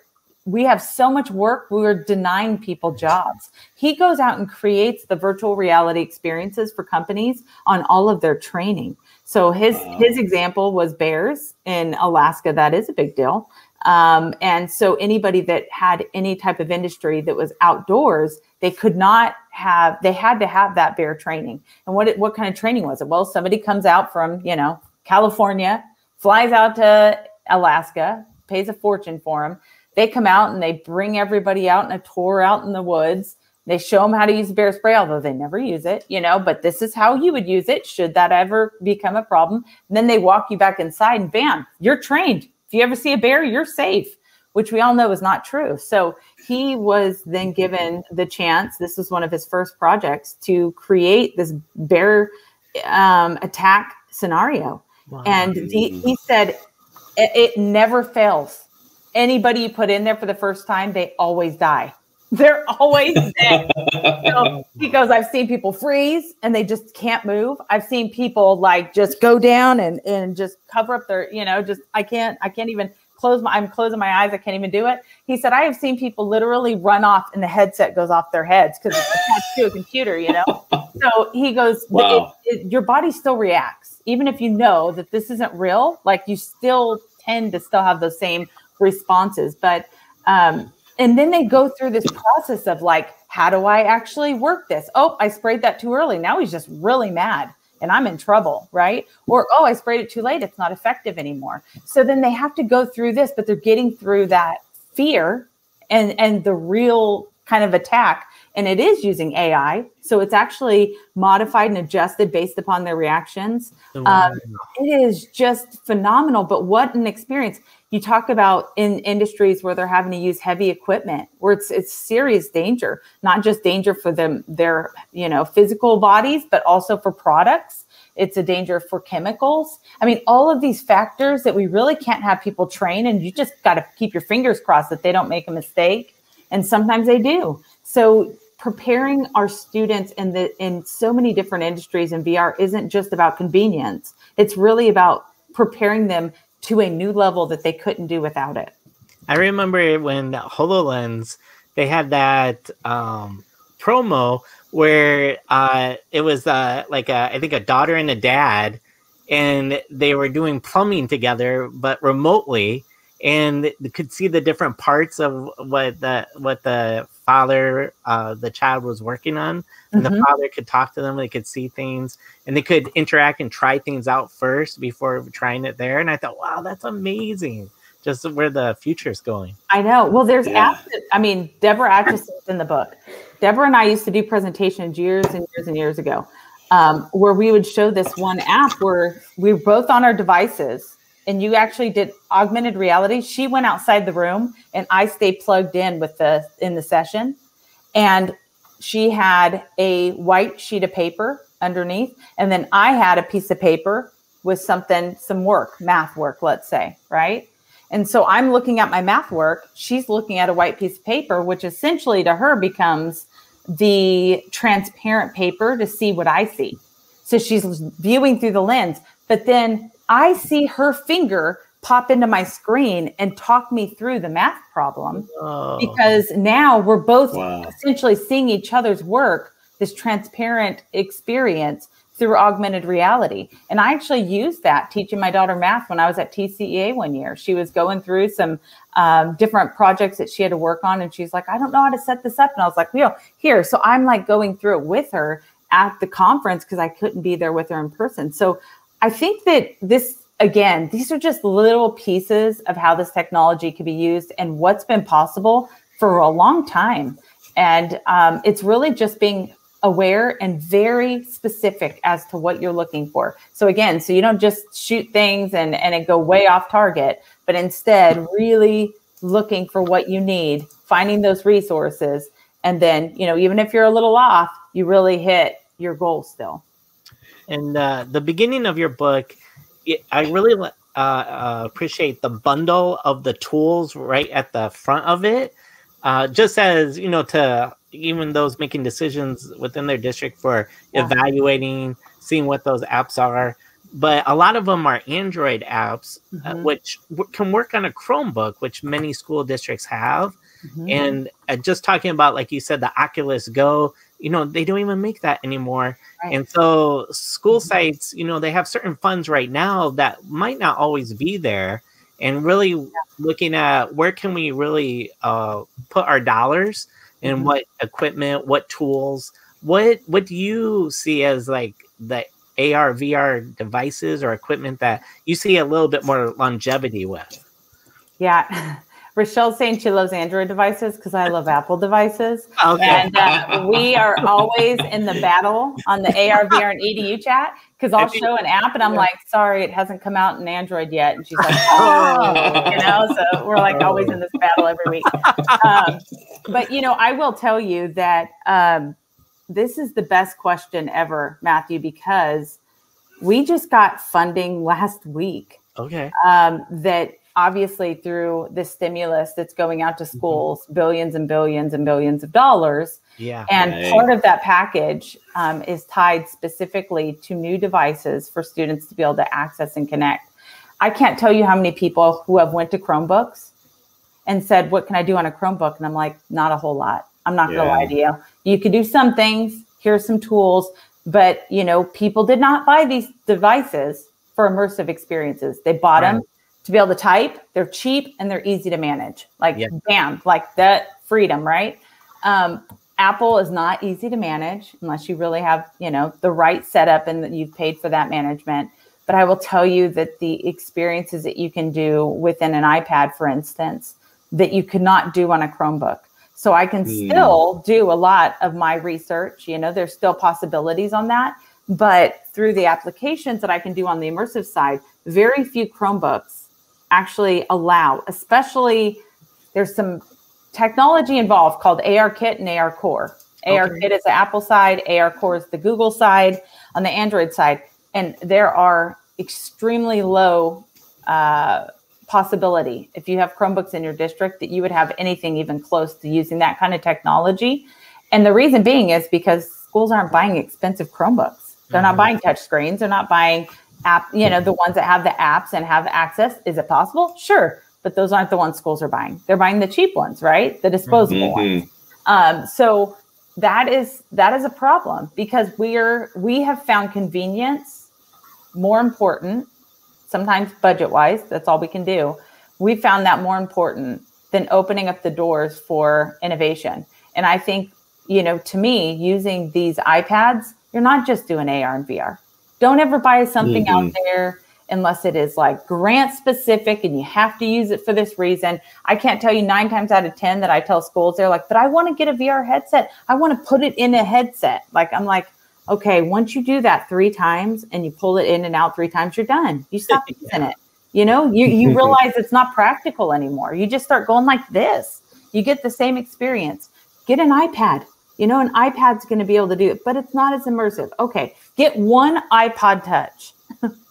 We have so much work. We're denying people jobs. He goes out and creates the virtual reality experiences for companies on all of their training. So his example was bears in Alaska. That is a big deal. And so anybody that had any type of industry that was outdoors, they had to have that bear training. And what kind of training was it? Well, somebody comes out from, California, flies out to Alaska, pays a fortune for them. They come out and they bring everybody out in a tour out in the woods. They show them how to use bear spray, although they never use it, but this is how you would use it should that ever become a problem. And then they walk you back inside and bam, you're trained. If you ever see a bear, you're safe, which we all know is not true. So he was then given the chance, this was one of his first projects, to create this bear attack scenario. Wow. And he said, it never fails. Anybody you put in there for the first time, they always die. They're always dead. So he goes, I've seen people freeze and they just can't move. I've seen people just go down and just cover up their, I can't even I'm closing my eyes. I can't even do it. He said, I have seen people literally run off and the headset goes off their heads because it's attached to a computer, So he goes, wow. Your body still reacts. Even if you know that this isn't real, you still tend to still have those same responses. But, and then they go through this process of how do I actually work this? Oh, I sprayed that too early. Now he's just really mad and I'm in trouble, right? Or, oh, I sprayed it too late. It's not effective anymore. So then they have to go through this, but they're getting through that fear and the real kind of attack. And it is using AI. So it's actually modified and adjusted based upon their reactions. It is just phenomenal. But what an experience. You talk about in industries where they're having to use heavy equipment, where it's serious danger, not just danger for their physical bodies, but also for products. It's a danger for chemicals. I mean, all of these factors that we really can't have people train, and you just got to keep your fingers crossed that they don't make a mistake. And sometimes they do. So preparing our students in so many different industries in VR isn't just about convenience. It's really about preparing them to a new level that they couldn't do without it. I remember when HoloLens, they had that promo where it was I think a daughter and a dad, and they were doing plumbing together, but remotely, and they could see the different parts of what the father, the child was working on, and the father could talk to them. They could see things, and they could interact and try things out first before trying it there. And I thought, wow, that's amazing. Just where the future is going. I know. Well, there's apps. Deborah Atchison's in the book. Deborah and I used to do presentations years and years and years ago. where we would show this one app where we were both on our devices and you actually did augmented reality. She went outside the room and I stayed plugged in in the session. And she had a white sheet of paper underneath. And then I had a piece of paper with some work, math work, let's say, right? And so I'm looking at my math work. She's looking at a white piece of paper, which essentially to her becomes the transparent paper to see what I see. So she's viewing through the lens, but then I see her finger pop into my screen and talk me through the math problem because now we're both essentially seeing each other's work, this transparent experience through augmented reality. And I actually used that teaching my daughter math when I was at TCEA one year. She was going through some different projects that she had to work on. And she's like, I don't know how to set this up. And I was like, here. So I'm like going through it with her at the conference because I couldn't be there with her in person. So I think that these are just little pieces of how this technology can be used and what's been possible for a long time. And it's really just being aware and very specific as to what you're looking for. So again, so you don't just shoot things and it go way off target, but instead really looking for what you need, finding those resources. And then, even if you're a little off, you really hit your goal still. And the beginning of your book, I really appreciate the bundle of the tools right at the front of it. Just as, to even those making decisions within their district for evaluating, seeing what those apps are. But a lot of them are Android apps, which can work on a Chromebook, which many school districts have. And just talking about, like you said, the Oculus Go, they don't even make that anymore. Right. And so school sites, they have certain funds right now that might not always be there. And really looking at where can we really put our dollars and what equipment, what tools, what do you see as like the AR, VR devices or equipment that you see a little bit more longevity with? Yeah. Rochelle's saying she loves Android devices because I love Apple devices. Okay. And we are always in the battle on the AR, VR, and EDU chat because I'll show an app and I'm like, sorry, it hasn't come out in Android yet. And she's like, so we're like always in this battle every week. But, I will tell you that this is the best question ever, Matthew, because we just got funding last week. Okay. That obviously through the stimulus that's going out to schools, billions and billions and billions of dollars. Yeah. And part of that package is tied specifically to new devices for students to be able to access and connect. I can't tell you how many people who have went to Chromebooks and said, what can I do on a Chromebook? And I'm like, not a whole lot. I'm not going to lie to you. You could do some things. Here's some tools. But, people did not buy these devices for immersive experiences. They bought them to be able to type. They're cheap and they're easy to manage. Bam, like that freedom, right? Apple is not easy to manage unless you really have, the right setup and that you've paid for that management. But I will tell you that the experiences that you can do within an iPad, for instance, that you could not do on a Chromebook. So I can still do a lot of my research. There's still possibilities on that. But through the applications that I can do on the immersive side, very few Chromebooks actually allow, especially there's some technology involved called AR Kit and AR Core. AR Kit is the Apple side, AR Core is the Google side, on the Android side. And there are extremely low possibility, if you have Chromebooks in your district, that you would have anything even close to using that kind of technology. And the reason being is because schools aren't buying expensive Chromebooks. They're not buying touch screens. They're not buying the ones that have the apps and have access. Is it possible? Sure. But those aren't the ones schools are buying. They're buying the cheap ones, right? The disposable ones. So that is a problem because we have found convenience more important, sometimes budget-wise, that's all we can do. We found that more important than opening up the doors for innovation. And I think, to me, using these iPads, you're not just doing AR and VR. Don't ever buy something out there unless it is like grant specific and you have to use it for this reason. I can't tell you 9 times out of 10 that I tell schools, they're like, but I want to get a VR headset. I want to put it in a headset. I'm like, Okay, once you do that 3 times and you pull it in and out 3 times, you're done. You stop using it. You know, you realize it's not practical anymore. You just start going like this. You get the same experience. Get an iPad. You know, an iPad's going to be able to do it, but it's not as immersive. Okay, get one iPod Touch.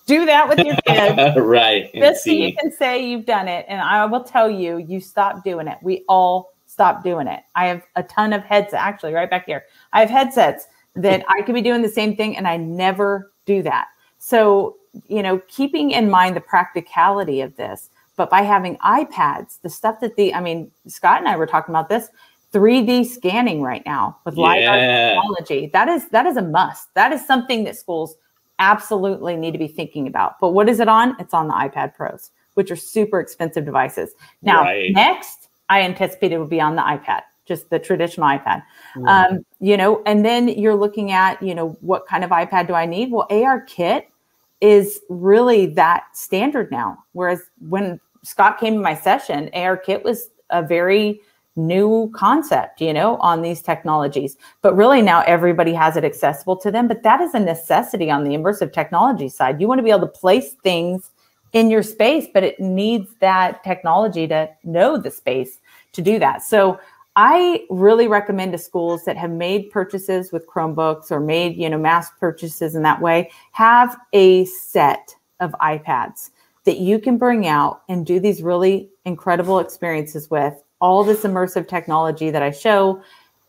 Do that with your kids. Right. Just so you can say you've done it. And I will tell you, you stop doing it. We all stop doing it. I have a ton of headsets, actually, right back here. I have headsets that I could be doing the same thing, and I never do that. So, you know, keeping in mind the practicality of this, but by having iPads, the stuff that Scott and I were talking about this, 3D scanning right now with LiDAR technology. That is a must. That is something that schools absolutely need to be thinking about. But what is it on? It's on the iPad Pros, which are super expensive devices. Now, next, I anticipate it would be on the iPad, just the traditional iPad. You know, and then you're looking at, you know, what kind of iPad do I need? Well, ARKit is really that standard now. Whereas when Scott came to my session, ARKit was a very new concept, you know, on these technologies. But really now everybody has it accessible to them. But that is a necessity on the immersive technology side. You want to be able to place things in your space, but it needs that technology to know the space to do that. So I really recommend to schools that have made purchases with Chromebooks or made, you know, mass purchases in that way, have a set of iPads that you can bring out and do these really incredible experiences with. All this immersive technology that I show,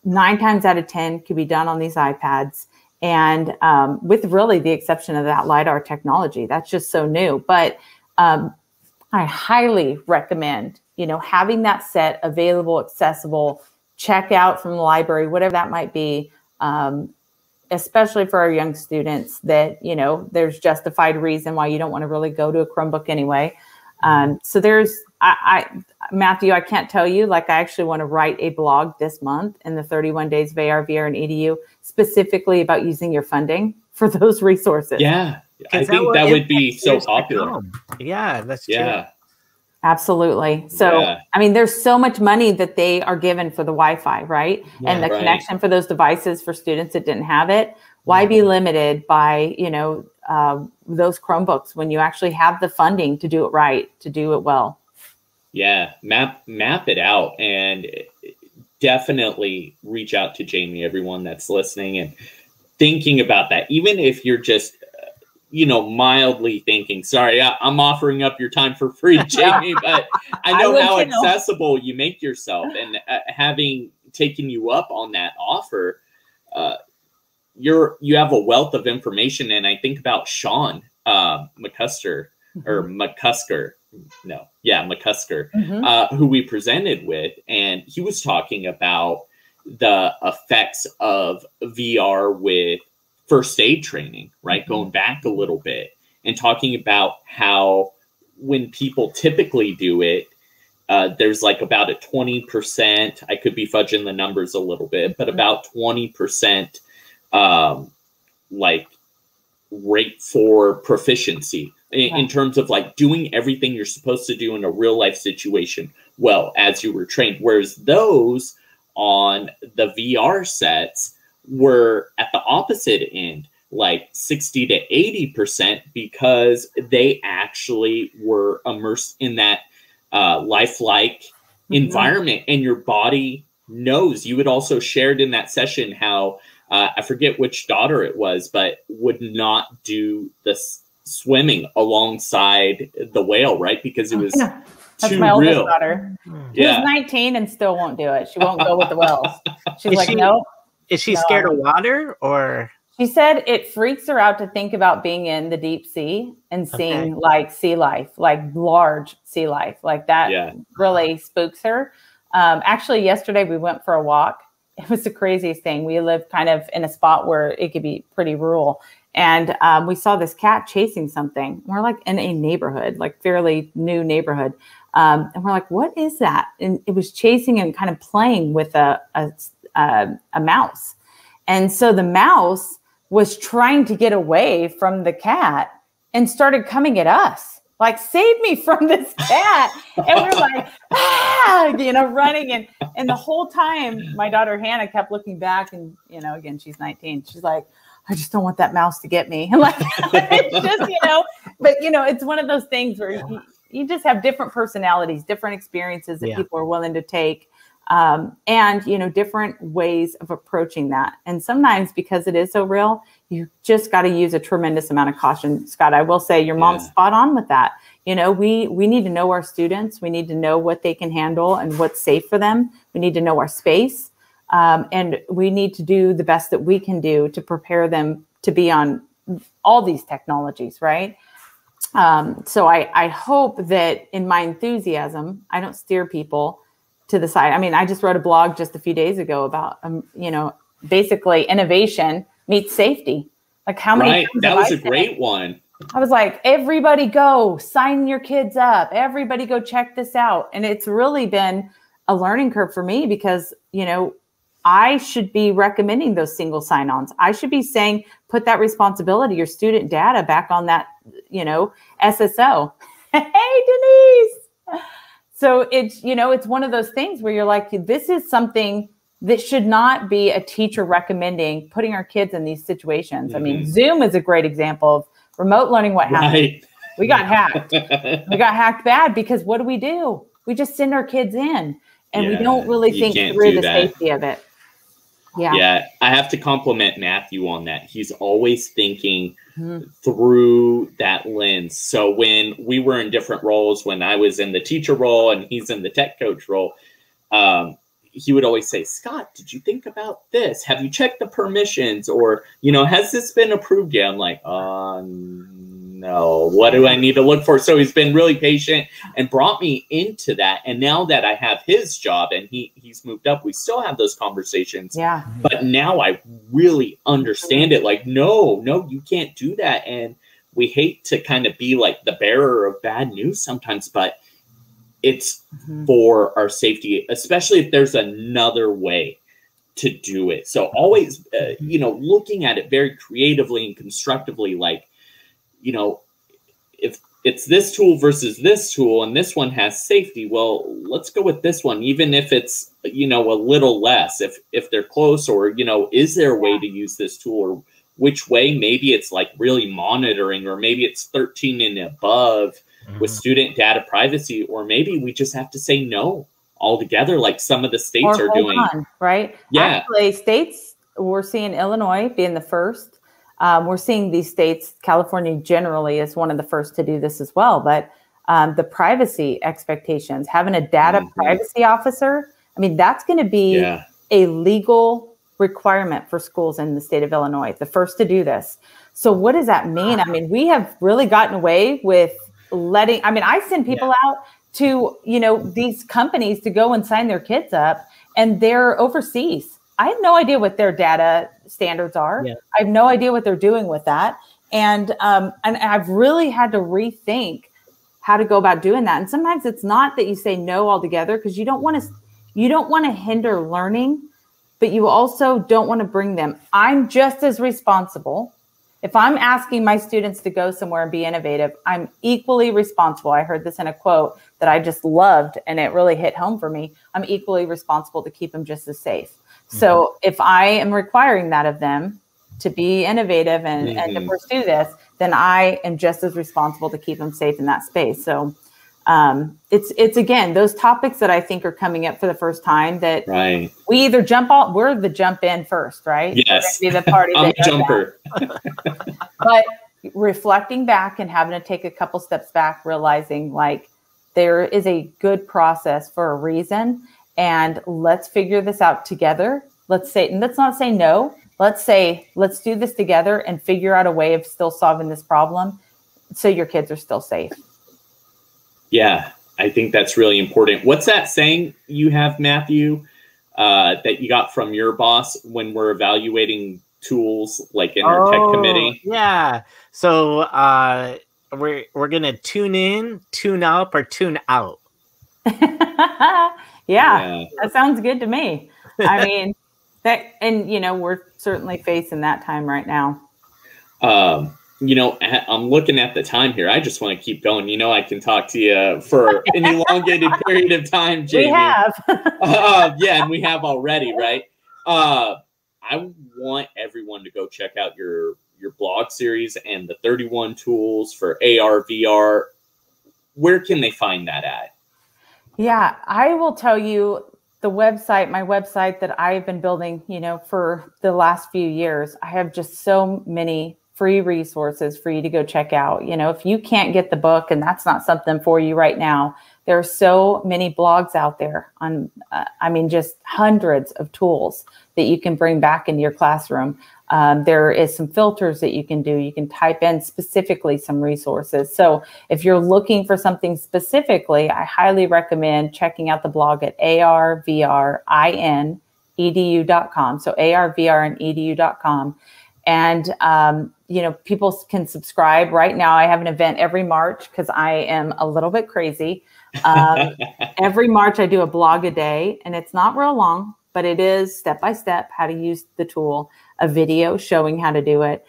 9 times out of 10 could be done on these iPads. And with really the exception of that LiDAR technology, that's just so new. But I highly recommend, you know, having that set available, accessible, check out from the library, whatever that might be, especially for our young students that, you know, there's justified reason why you don't want to really go to a Chromebook anyway. So there's, Matthew, I can't tell you, like I actually want to write a blog this month in the 31 days of ARVRinEDU specifically about using your funding for those resources. Yeah, I think that would be so popular. Yeah, that's true. Absolutely. So, I mean, there's so much money that they are given for the Wi-Fi, right? And the connection for those devices for students that didn't have it. Why be limited by, you know, those Chromebooks when you actually have the funding to do it right, to do it well? Yeah, map it out, and definitely reach out to Jaime, everyone that's listening and thinking about that. Even if you're just, you know, mildly thinking, sorry, I'm offering up your time for free, Jaime, but I know how accessible you make yourself, and having taken you up on that offer, you have a wealth of information. And I think about Sean McCusker, who we presented with, and he was talking about the effects of VR with first aid training, right? Going back a little bit and talking about how when people typically do it, there's like about a 20%, I could be fudging the numbers a little bit, but about 20% like rate for proficiency in terms of like doing everything you're supposed to do in a real life situation well as you were trained. Whereas those on the VR sets were at the opposite end, like 60 to 80%, because they actually were immersed in that lifelike environment, and your body knows. You had also shared in that session how I forget which daughter it was, but would not do the swimming alongside the whale, right? Because it was That's my oldest daughter. She's 19 and still won't do it. She won't go with the whales. She's like, no. Is she scared of water, or? She said it freaks her out to think about being in the deep sea and seeing like sea life, like large sea life, like that really spooks her. Actually, yesterday we went for a walk. It was the craziest thing. We live kind of in a spot where it could be pretty rural. And we saw this cat chasing something. We're like in a neighborhood, like fairly new neighborhood. And we're like, what is that? And it was chasing and kind of playing with a mouse. And so the mouse was trying to get away from the cat and started coming at us, like, save me from this cat. And we're like, running. And the whole time, my daughter Hannah kept looking back, and, again, she's 19. She's like, I just don't want that mouse to get me. Like, it's just, but it's one of those things where you just have different personalities, different experiences that people are willing to take. And different ways of approaching that. And sometimes because it is so real, you just got to use a tremendous amount of caution. Scott, I will say your mom's spot on with that. We need to know our students. We need to know what they can handle and what's safe for them. We need to know our space. And we need to do the best that we can do to prepare them to be on all these technologies, right? So I hope that in my enthusiasm, I don't steer people to the side. I mean, I just wrote a blog just a few days ago about, basically innovation meets safety. Like how many? Right. That was a great one. I was like, everybody go sign your kids up. Everybody go check this out. And it's really been a learning curve for me because, I should be recommending those single sign-ons. I should be saying, put that responsibility, your student data back on that, SSO. Hey, Denise. So it's, it's one of those things where you're like, this is something that should not be a teacher recommending putting our kids in these situations. I mean, Zoom is a great example of remote learning. What happened? Right. We got hacked. We got hacked bad because what do? We just send our kids in and we don't really think through the safety of it. Yeah, I have to compliment Matthew on that. He's always thinking through that lens. So when we were in different roles, when I was in the teacher role and he's in the tech coach role, he would always say, Scott, did you think about this? Have you checked the permissions? Or, has this been approved yet? I'm like, no, what do I need to look for? So he's been really patient and brought me into that. And now that I have his job and he's moved up, we still have those conversations. Yeah. But now I really understand it. Like, no, you can't do that. And we hate to kind of be like the bearer of bad news sometimes, but it's for our safety, especially if there's another way to do it. So always, looking at it very creatively and constructively, like, if it's this tool versus this tool and this one has safety, well, let's go with this one, even if it's, a little less, if they're close, or, is there a way to use this tool, or which way? Maybe it's like really monitoring, or maybe it's 13 and above with student data privacy, or maybe we just have to say no altogether, like some of the states are doing. Right? Yeah. Actually, states, we're seeing Illinois being the first. We're seeing these states, California generally is one of the first to do this as well. But the privacy expectations, having a data privacy officer, I mean, that's going to be a legal requirement for schools in the state of Illinois, the first to do this. So what does that mean? I mean, we have really gotten away with I send people out to, these companies to go and sign their kids up, and they're overseas. I have no idea what their data standards are. Yeah. I have no idea what they're doing with that. And I've really had to rethink how to go about doing that. And sometimes it's not that you say no altogether, because you don't want to hinder learning, but you also don't want to bring them. I'm just as responsible. If I'm asking my students to go somewhere and be innovative, I'm equally responsible. I heard this in a quote that I just loved, and it really hit home for me. I'm equally responsible to keep them just as safe. So if I am requiring that of them to be innovative and to pursue this, then I am just as responsible to keep them safe in that space. So it's again, those topics that I think are coming up for the first time that we either we're the jump in first, right? Yes. Be the party I'm a jumper. But reflecting back and having to take a couple steps back, realizing like there is a good process for a reason. And let's figure this out together. Let's not say no. Let's do this together and figure out a way of still solving this problem so your kids are still safe. Yeah, I think that's really important. What's that saying you have, Matthew, that you got from your boss when we're evaluating tools, like in our tech committee? Yeah. So we're gonna tune in, tune up, or tune out. Yeah, that sounds good to me. I mean, we're certainly facing that time right now. I'm looking at the time here. I just want to keep going. I can talk to you for an elongated period of time, Jamie. We have. And we have already, right? I want everyone to go check out your blog series and the 31 tools for AR, VR. Where can they find that at? Yeah, I will tell you the website, my website that I've been building, for the last few years. I have just so many free resources for you to go check out. If you can't get the book and that's not something for you right now, there are so many blogs out there on, just hundreds of tools that you can bring back into your classroom. There is some filters that you can do. You can type in specifically some resources. So if you're looking for something specifically, I highly recommend checking out the blog at ARVRINEDU.com. So ARVRINEDU.com. And, people can subscribe. Right now, I have an event every March because I am a little bit crazy. Every March, I do a blog a day, and it's not real long, but it is step-by-step how to use the tool, a video showing how to do it.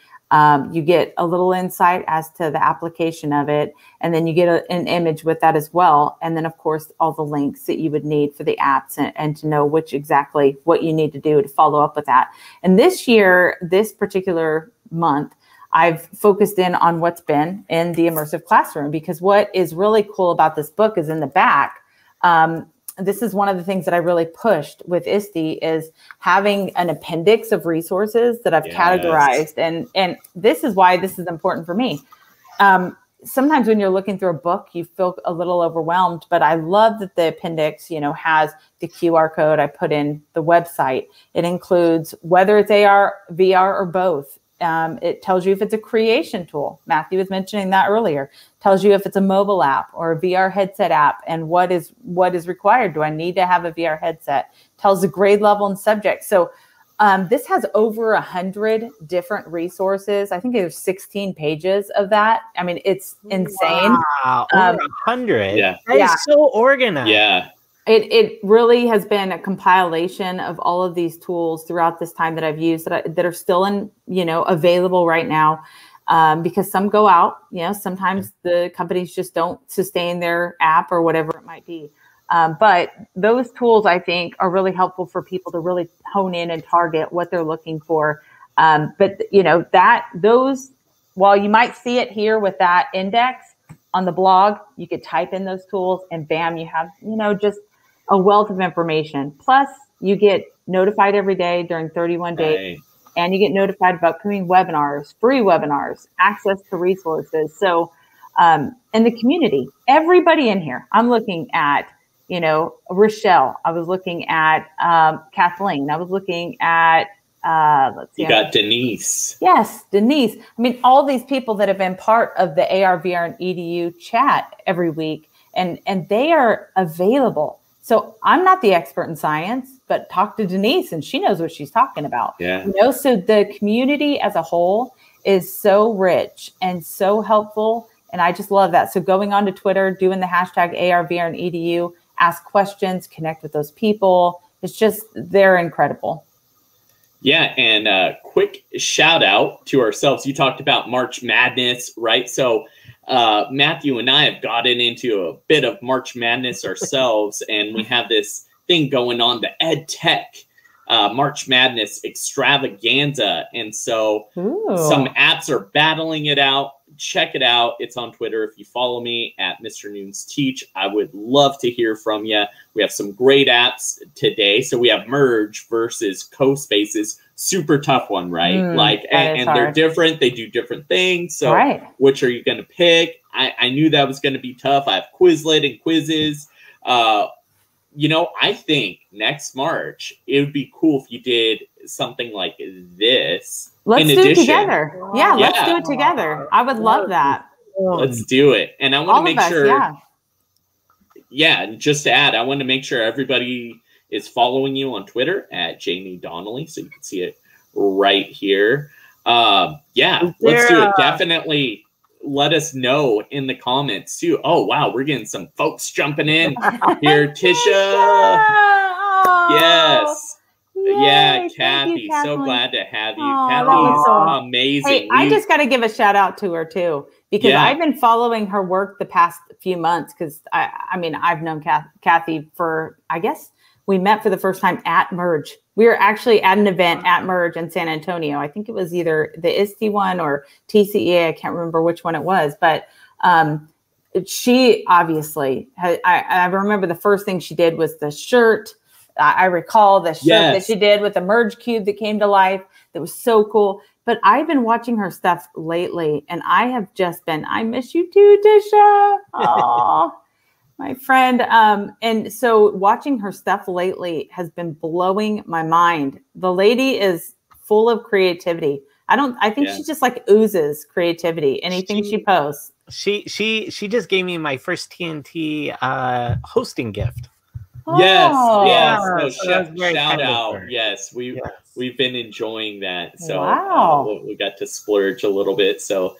You get a little insight as to the application of it, and then you get an image with that as well. And then, of course, all the links that you would need for the apps and to know exactly what you need to do to follow up with that. And this year, this particular month, I've focused in on what's been in the Immersive Classroom, because what is really cool about this book is in the back. This is one of the things that I really pushed with ISTE is having an appendix of resources that I've categorized. And this is why this is important for me. Sometimes when you're looking through a book, you feel a little overwhelmed, but I love that the appendix, has the QR code. I put in the website. It includes whether it's AR, VR, or both. It tells you if it's a creation tool. Matthew was mentioning that earlier. Tells you if it's a mobile app or a VR headset app and what is required. Do I need to have a VR headset? Tells the grade level and subject. So this has over 100 different resources. I think there's 16 pages of that. I mean, it's insane. Wow, over 100. Yeah. That is so organized. Yeah. It really has been a compilation of all of these tools throughout this time that I've used that are still available right now, because some go out. Sometimes the companies just don't sustain their app or whatever it might be. But those tools, I think, are really helpful for people to really hone in and target what they're looking for. But those, while you might see it here with that index on the blog, you could type in those tools and bam, you have, just a wealth of information. Plus, you get notified every day during 31 days, and you get notified of upcoming webinars, free webinars, access to resources. So, in the community, everybody in here, I'm looking at, Rochelle. I was looking at Kathleen. I was looking at, let's see. You got Denise. Yes, Denise. I mean, all these people that have been part of the ARVR and EDU chat every week, and they are available. So I'm not the expert in science, but talk to Denise and she knows what she's talking about. Yeah. So the community as a whole is so rich and so helpful. And I just love that. So going on to Twitter, doing the hashtag ARVR and EDU, ask questions, connect with those people. It's just, they're incredible. Yeah. And quick shout out to ourselves. You talked about March Madness, right? So Matthew and I have gotten into a bit of March Madness ourselves, and we have this thing going on, the EdTech March Madness extravaganza. And so some apps are battling it out. Check it out. It's on Twitter. If you follow me at Mr. Noons Teach, I would love to hear from you. We have some great apps today. So we have Merge versus CoSpaces. Super tough one, right? And they're different. They do different things. So which are you going to pick? I knew that was going to be tough. I have Quizlet and quizzes. I think next March, it would be cool if you did something like this. Let's do it together. Yeah, let's do it together. I would love that. Let's do it. And I want to make sure. And just to add, I want to make sure everybody is following you on Twitter at Jaime Donally, so you can see it right here. Let's do it. Definitely let us know in the comments too. Oh wow, we're getting some folks jumping in here. Tisha. Yes. Yay, yeah, Kathy. So glad to have you. Kathy's amazing. Hey, I just got to give a shout out to her too, because I've been following her work the past few months. Because I've known Kathy for, I guess we met for the first time at Merge. we were actually at an event at Merge in San Antonio. I think it was either the ISTE one or TCEA. I can't remember which one it was, but she obviously I remember the first thing she did was the shirt. I recall the shirt that she did with the Merge cube that came to life. That was so cool. But I've been watching her stuff lately, and I have just been, I miss you too, Tisha. Oh, my friend. And so watching her stuff lately has been blowing my mind. The lady is full of creativity. I think she just like oozes creativity. Anything she posts. She just gave me my first TNT hosting gift. Yes. No, shout out. Yes, we've been enjoying that. So we got to splurge a little bit. So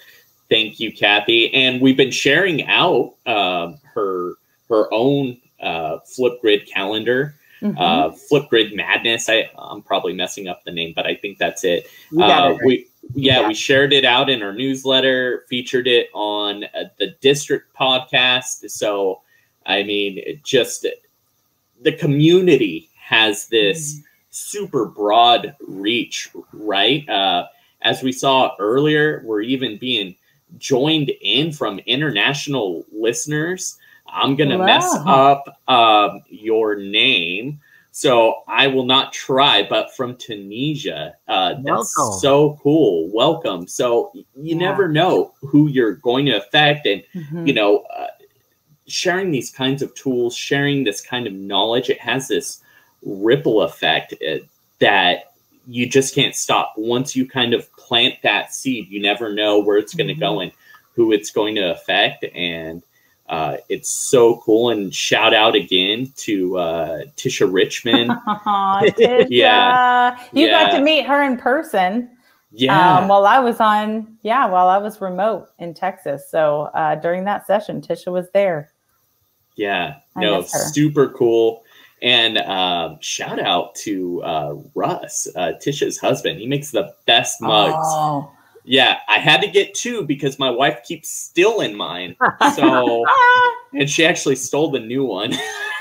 thank you, Kathy. And we've been sharing out her own Flipgrid calendar, Flipgrid Madness. I'm probably messing up the name, but I think that's it. We shared it out in our newsletter, featured it on the district podcast. So I mean, the community has this super broad reach, right? As we saw earlier, we're even being joined in from international listeners. I'm going to mess up your name, so I will not try, but from Tunisia. That's so cool. Welcome. So you never know who you're going to affect. And, sharing these kinds of tools, sharing this kind of knowledge, it has this ripple effect that you just can't stop. Once you kind of plant that seed, you never know where it's going to go and who it's going to affect. And it's so cool. And shout out again to Tisha Richmond. Tisha. You got to meet her in person. While I was remote in Texas. So during that session, Tisha was there. Super cool. And shout out to Russ, Tisha's husband. He makes the best mugs. I had to get 2 because my wife keeps stealing mine. So, and she actually stole the new one.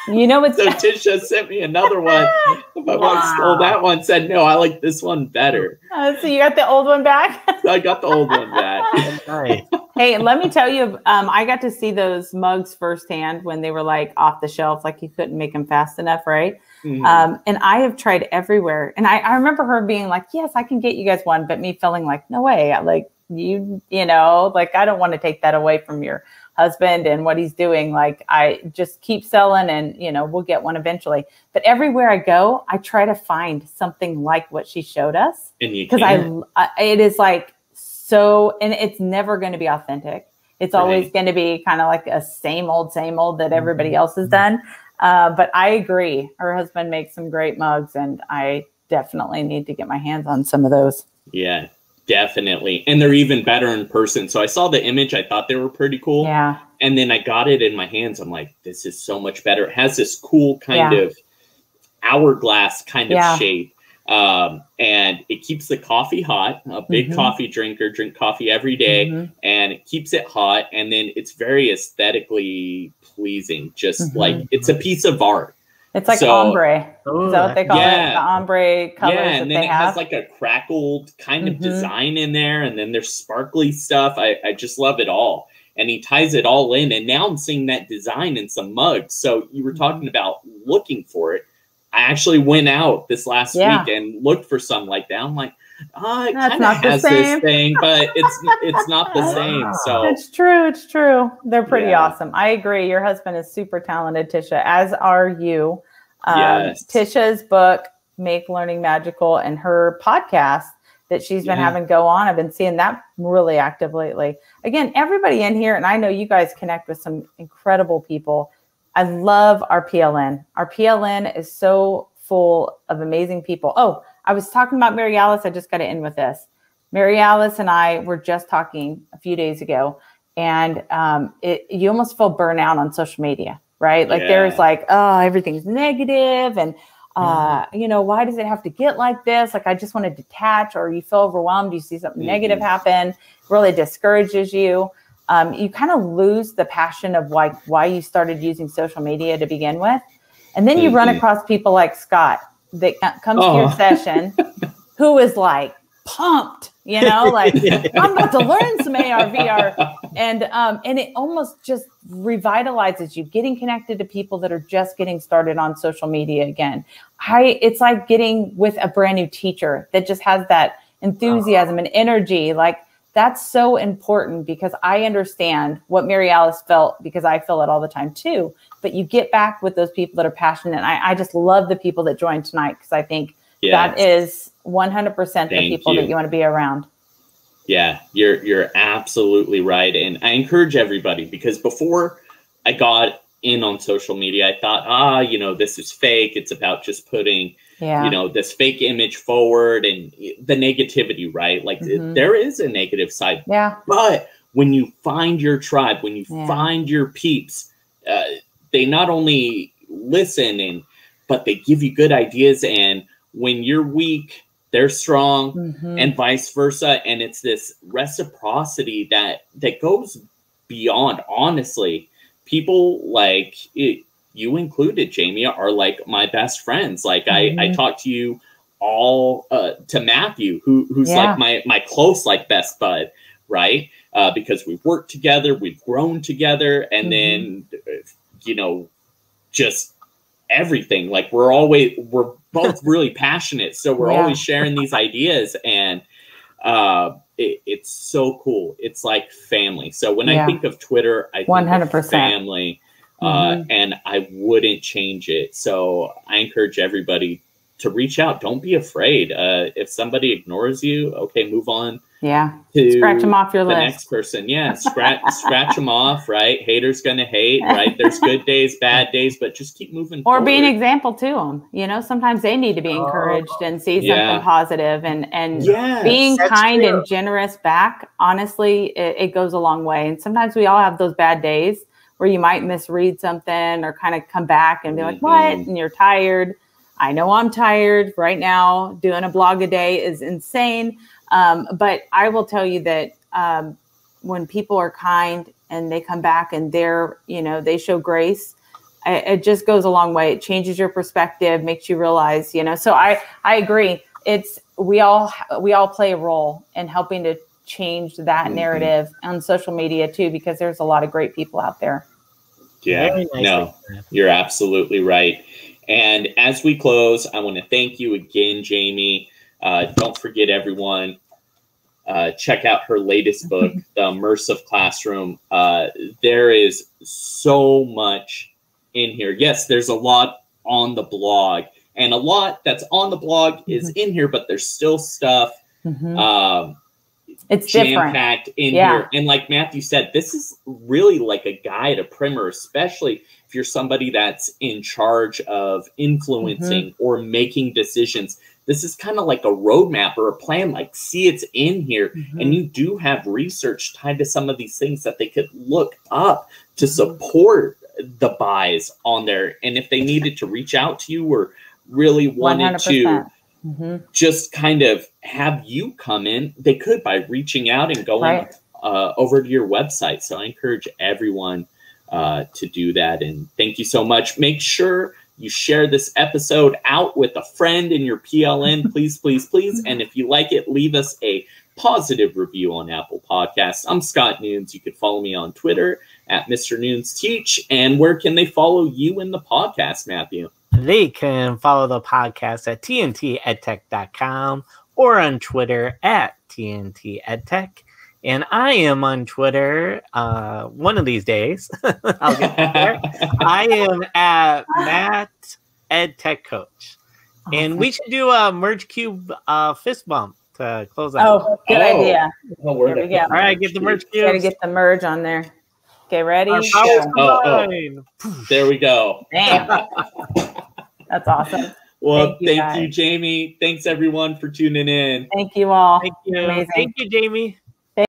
You know what's so Tisha sent me another one. My wife stole that one, said, no, I like this one better. So you got the old one back? So I got the old one back. Nice. Hey, let me tell you, I got to see those mugs firsthand when they were like off the shelf, like you couldn't make them fast enough, right? And I have tried everywhere. And I remember her being like, yes, I can get you guys one, but me feeling like, no way. Like I don't want to take that away from your husband and what he's doing. Like I just keep selling and, we'll get one eventually. But everywhere I go, I try to find something like what she showed us. And you because it is like so, and it's never going to be authentic. It's always going to be kind of like a same old that everybody else has done. But I agree. Her husband makes some great mugs, and I definitely need to get my hands on some of those. Yeah, definitely. And they're even better in person. So I saw the image. I thought they were pretty cool. Yeah. And then I got it in my hands. I'm like, this is so much better. It has this cool kind of hourglass kind of shape. And it keeps the coffee hot. A big coffee drinker, drink coffee every day, and it keeps it hot. And then it's very aesthetically pleasing. Just like it's a piece of art. It's like ombre. Is that what they call it? The ombre colors. Yeah, and then it has like a crackled kind of design in there. And then there's sparkly stuff. I just love it all. And he ties it all in. And now I'm seeing that design in some mugs. So you were talking about looking for it. I actually went out this last week and looked for some like that. I'm like, it kind of has this thing, but it's not the same. So it's true. They're pretty awesome. I agree. Your husband is super talented, Tisha, as are you. Tisha's book, Make Learning Magical, and her podcast that she's been having go on. I've been seeing that really active lately. Again, everybody in here, and I know you guys connect with some incredible people. I love our PLN. Our PLN is so full of amazing people. Oh, I was talking about Mary Alice. I just got to end with this. Mary Alice and I were just talking a few days ago, and you almost feel burnout on social media, right? Like there's like, oh, everything's negative, and why does it have to get like this? Like I just want to detach, or you feel overwhelmed. You see something negative happen, really discourages you. You kind of lose the passion of why you started using social media to begin with. And then you run across people like Scott, that comes to your session who is like pumped, you know, like I'm about to learn some AR, VR. And it almost just revitalizes you, getting connected to people that are just getting started on social media again. It's like getting with a brand new teacher that just has that enthusiasm and energy. Like, that's so important, because I understand what Mary Alice felt, because I feel it all the time too. But you get back with those people that are passionate. And I just love the people that joined tonight, because I think that is 100% the people that you want to be around. Yeah, you're absolutely right. And I encourage everybody, because before I got in on social media, I thought, you know, this is fake. It's about just putting, you know, this fake image forward, and the negativity, right? Like there is a negative side. Yeah. But when you find your tribe, when you find your peeps, they not only listen, but they give you good ideas. And when you're weak, they're strong, and vice versa. And it's this reciprocity that goes beyond, honestly. People like it, you included, Jamie, are like my best friends. Like I talk to you all, to Matthew, who's like my close, like best bud, right? Because we've worked together, we've grown together, and then, you know, just everything. Like we're both really passionate, so we're always sharing these ideas, and it's so cool. It's like family. So when I think of Twitter, I think 100% of family, and I wouldn't change it. So I encourage everybody to reach out. Don't be afraid. If somebody ignores you, okay, move on. Yeah. Scratch them off your list. The next person. Yeah. Scratch them off, right? Haters gonna hate, right? There's good days, bad days, but just keep moving forward. Or be an example to them. You know, sometimes they need to be encouraged and see something positive, and being kind and generous back. Honestly, it goes a long way. And sometimes we all have those bad days where you might misread something or kind of come back and be like, what? And you're tired. I know I'm tired right now. Doing a blog a day is insane. But I will tell you that when people are kind and they come back and they show grace, it just goes a long way. It changes your perspective, makes you realize, so I agree. We all play a role in helping to change that narrative on social media too, because there's a lot of great people out there. Yeah, no, you're absolutely right. And as we close, I want to thank you again, Jamie. Don't forget, everyone, check out her latest book, The Immersive Classroom. There is so much in here. Yes, there's a lot on the blog, and a lot that's on the blog is in here, but there's still stuff it's jam-packed in here. And like Matthew said, this is really like a guide, a primer, especially if you're somebody that's in charge of influencing or making decisions. This is kind of like a roadmap or a plan. Like, see, it's in here. And you do have research tied to some of these things that they could look up to support the buys on there. And if they needed to reach out to you or really wanted 100%. To just kind of have you come in, they could by reaching out and going over to your website. So I encourage everyone to do that. And thank you so much. Make sure you share this episode out with a friend in your PLN, please, please, please. And if you like it, leave us a positive review on Apple Podcasts. I'm Scott Nunes. You can follow me on Twitter at Mr. Nunes Teach. And where can they follow you in the podcast, Matthew? They can follow the podcast at TNTEdTech.com or on Twitter at TNT EdTech. And I am on Twitter one of these days. I'll get there. I am at Matt EdTech Coach. And we should do a Merge Cube fist bump to close out. Oh, good idea. There we go. All right, get the Merge Cube. Got to get the merge on there. Okay, ready? There we go. Damn. That's awesome. Well, thank you, Jamie. Thanks, everyone, for tuning in. Thank you all. Thank you. Amazing. Thank you, Jamie.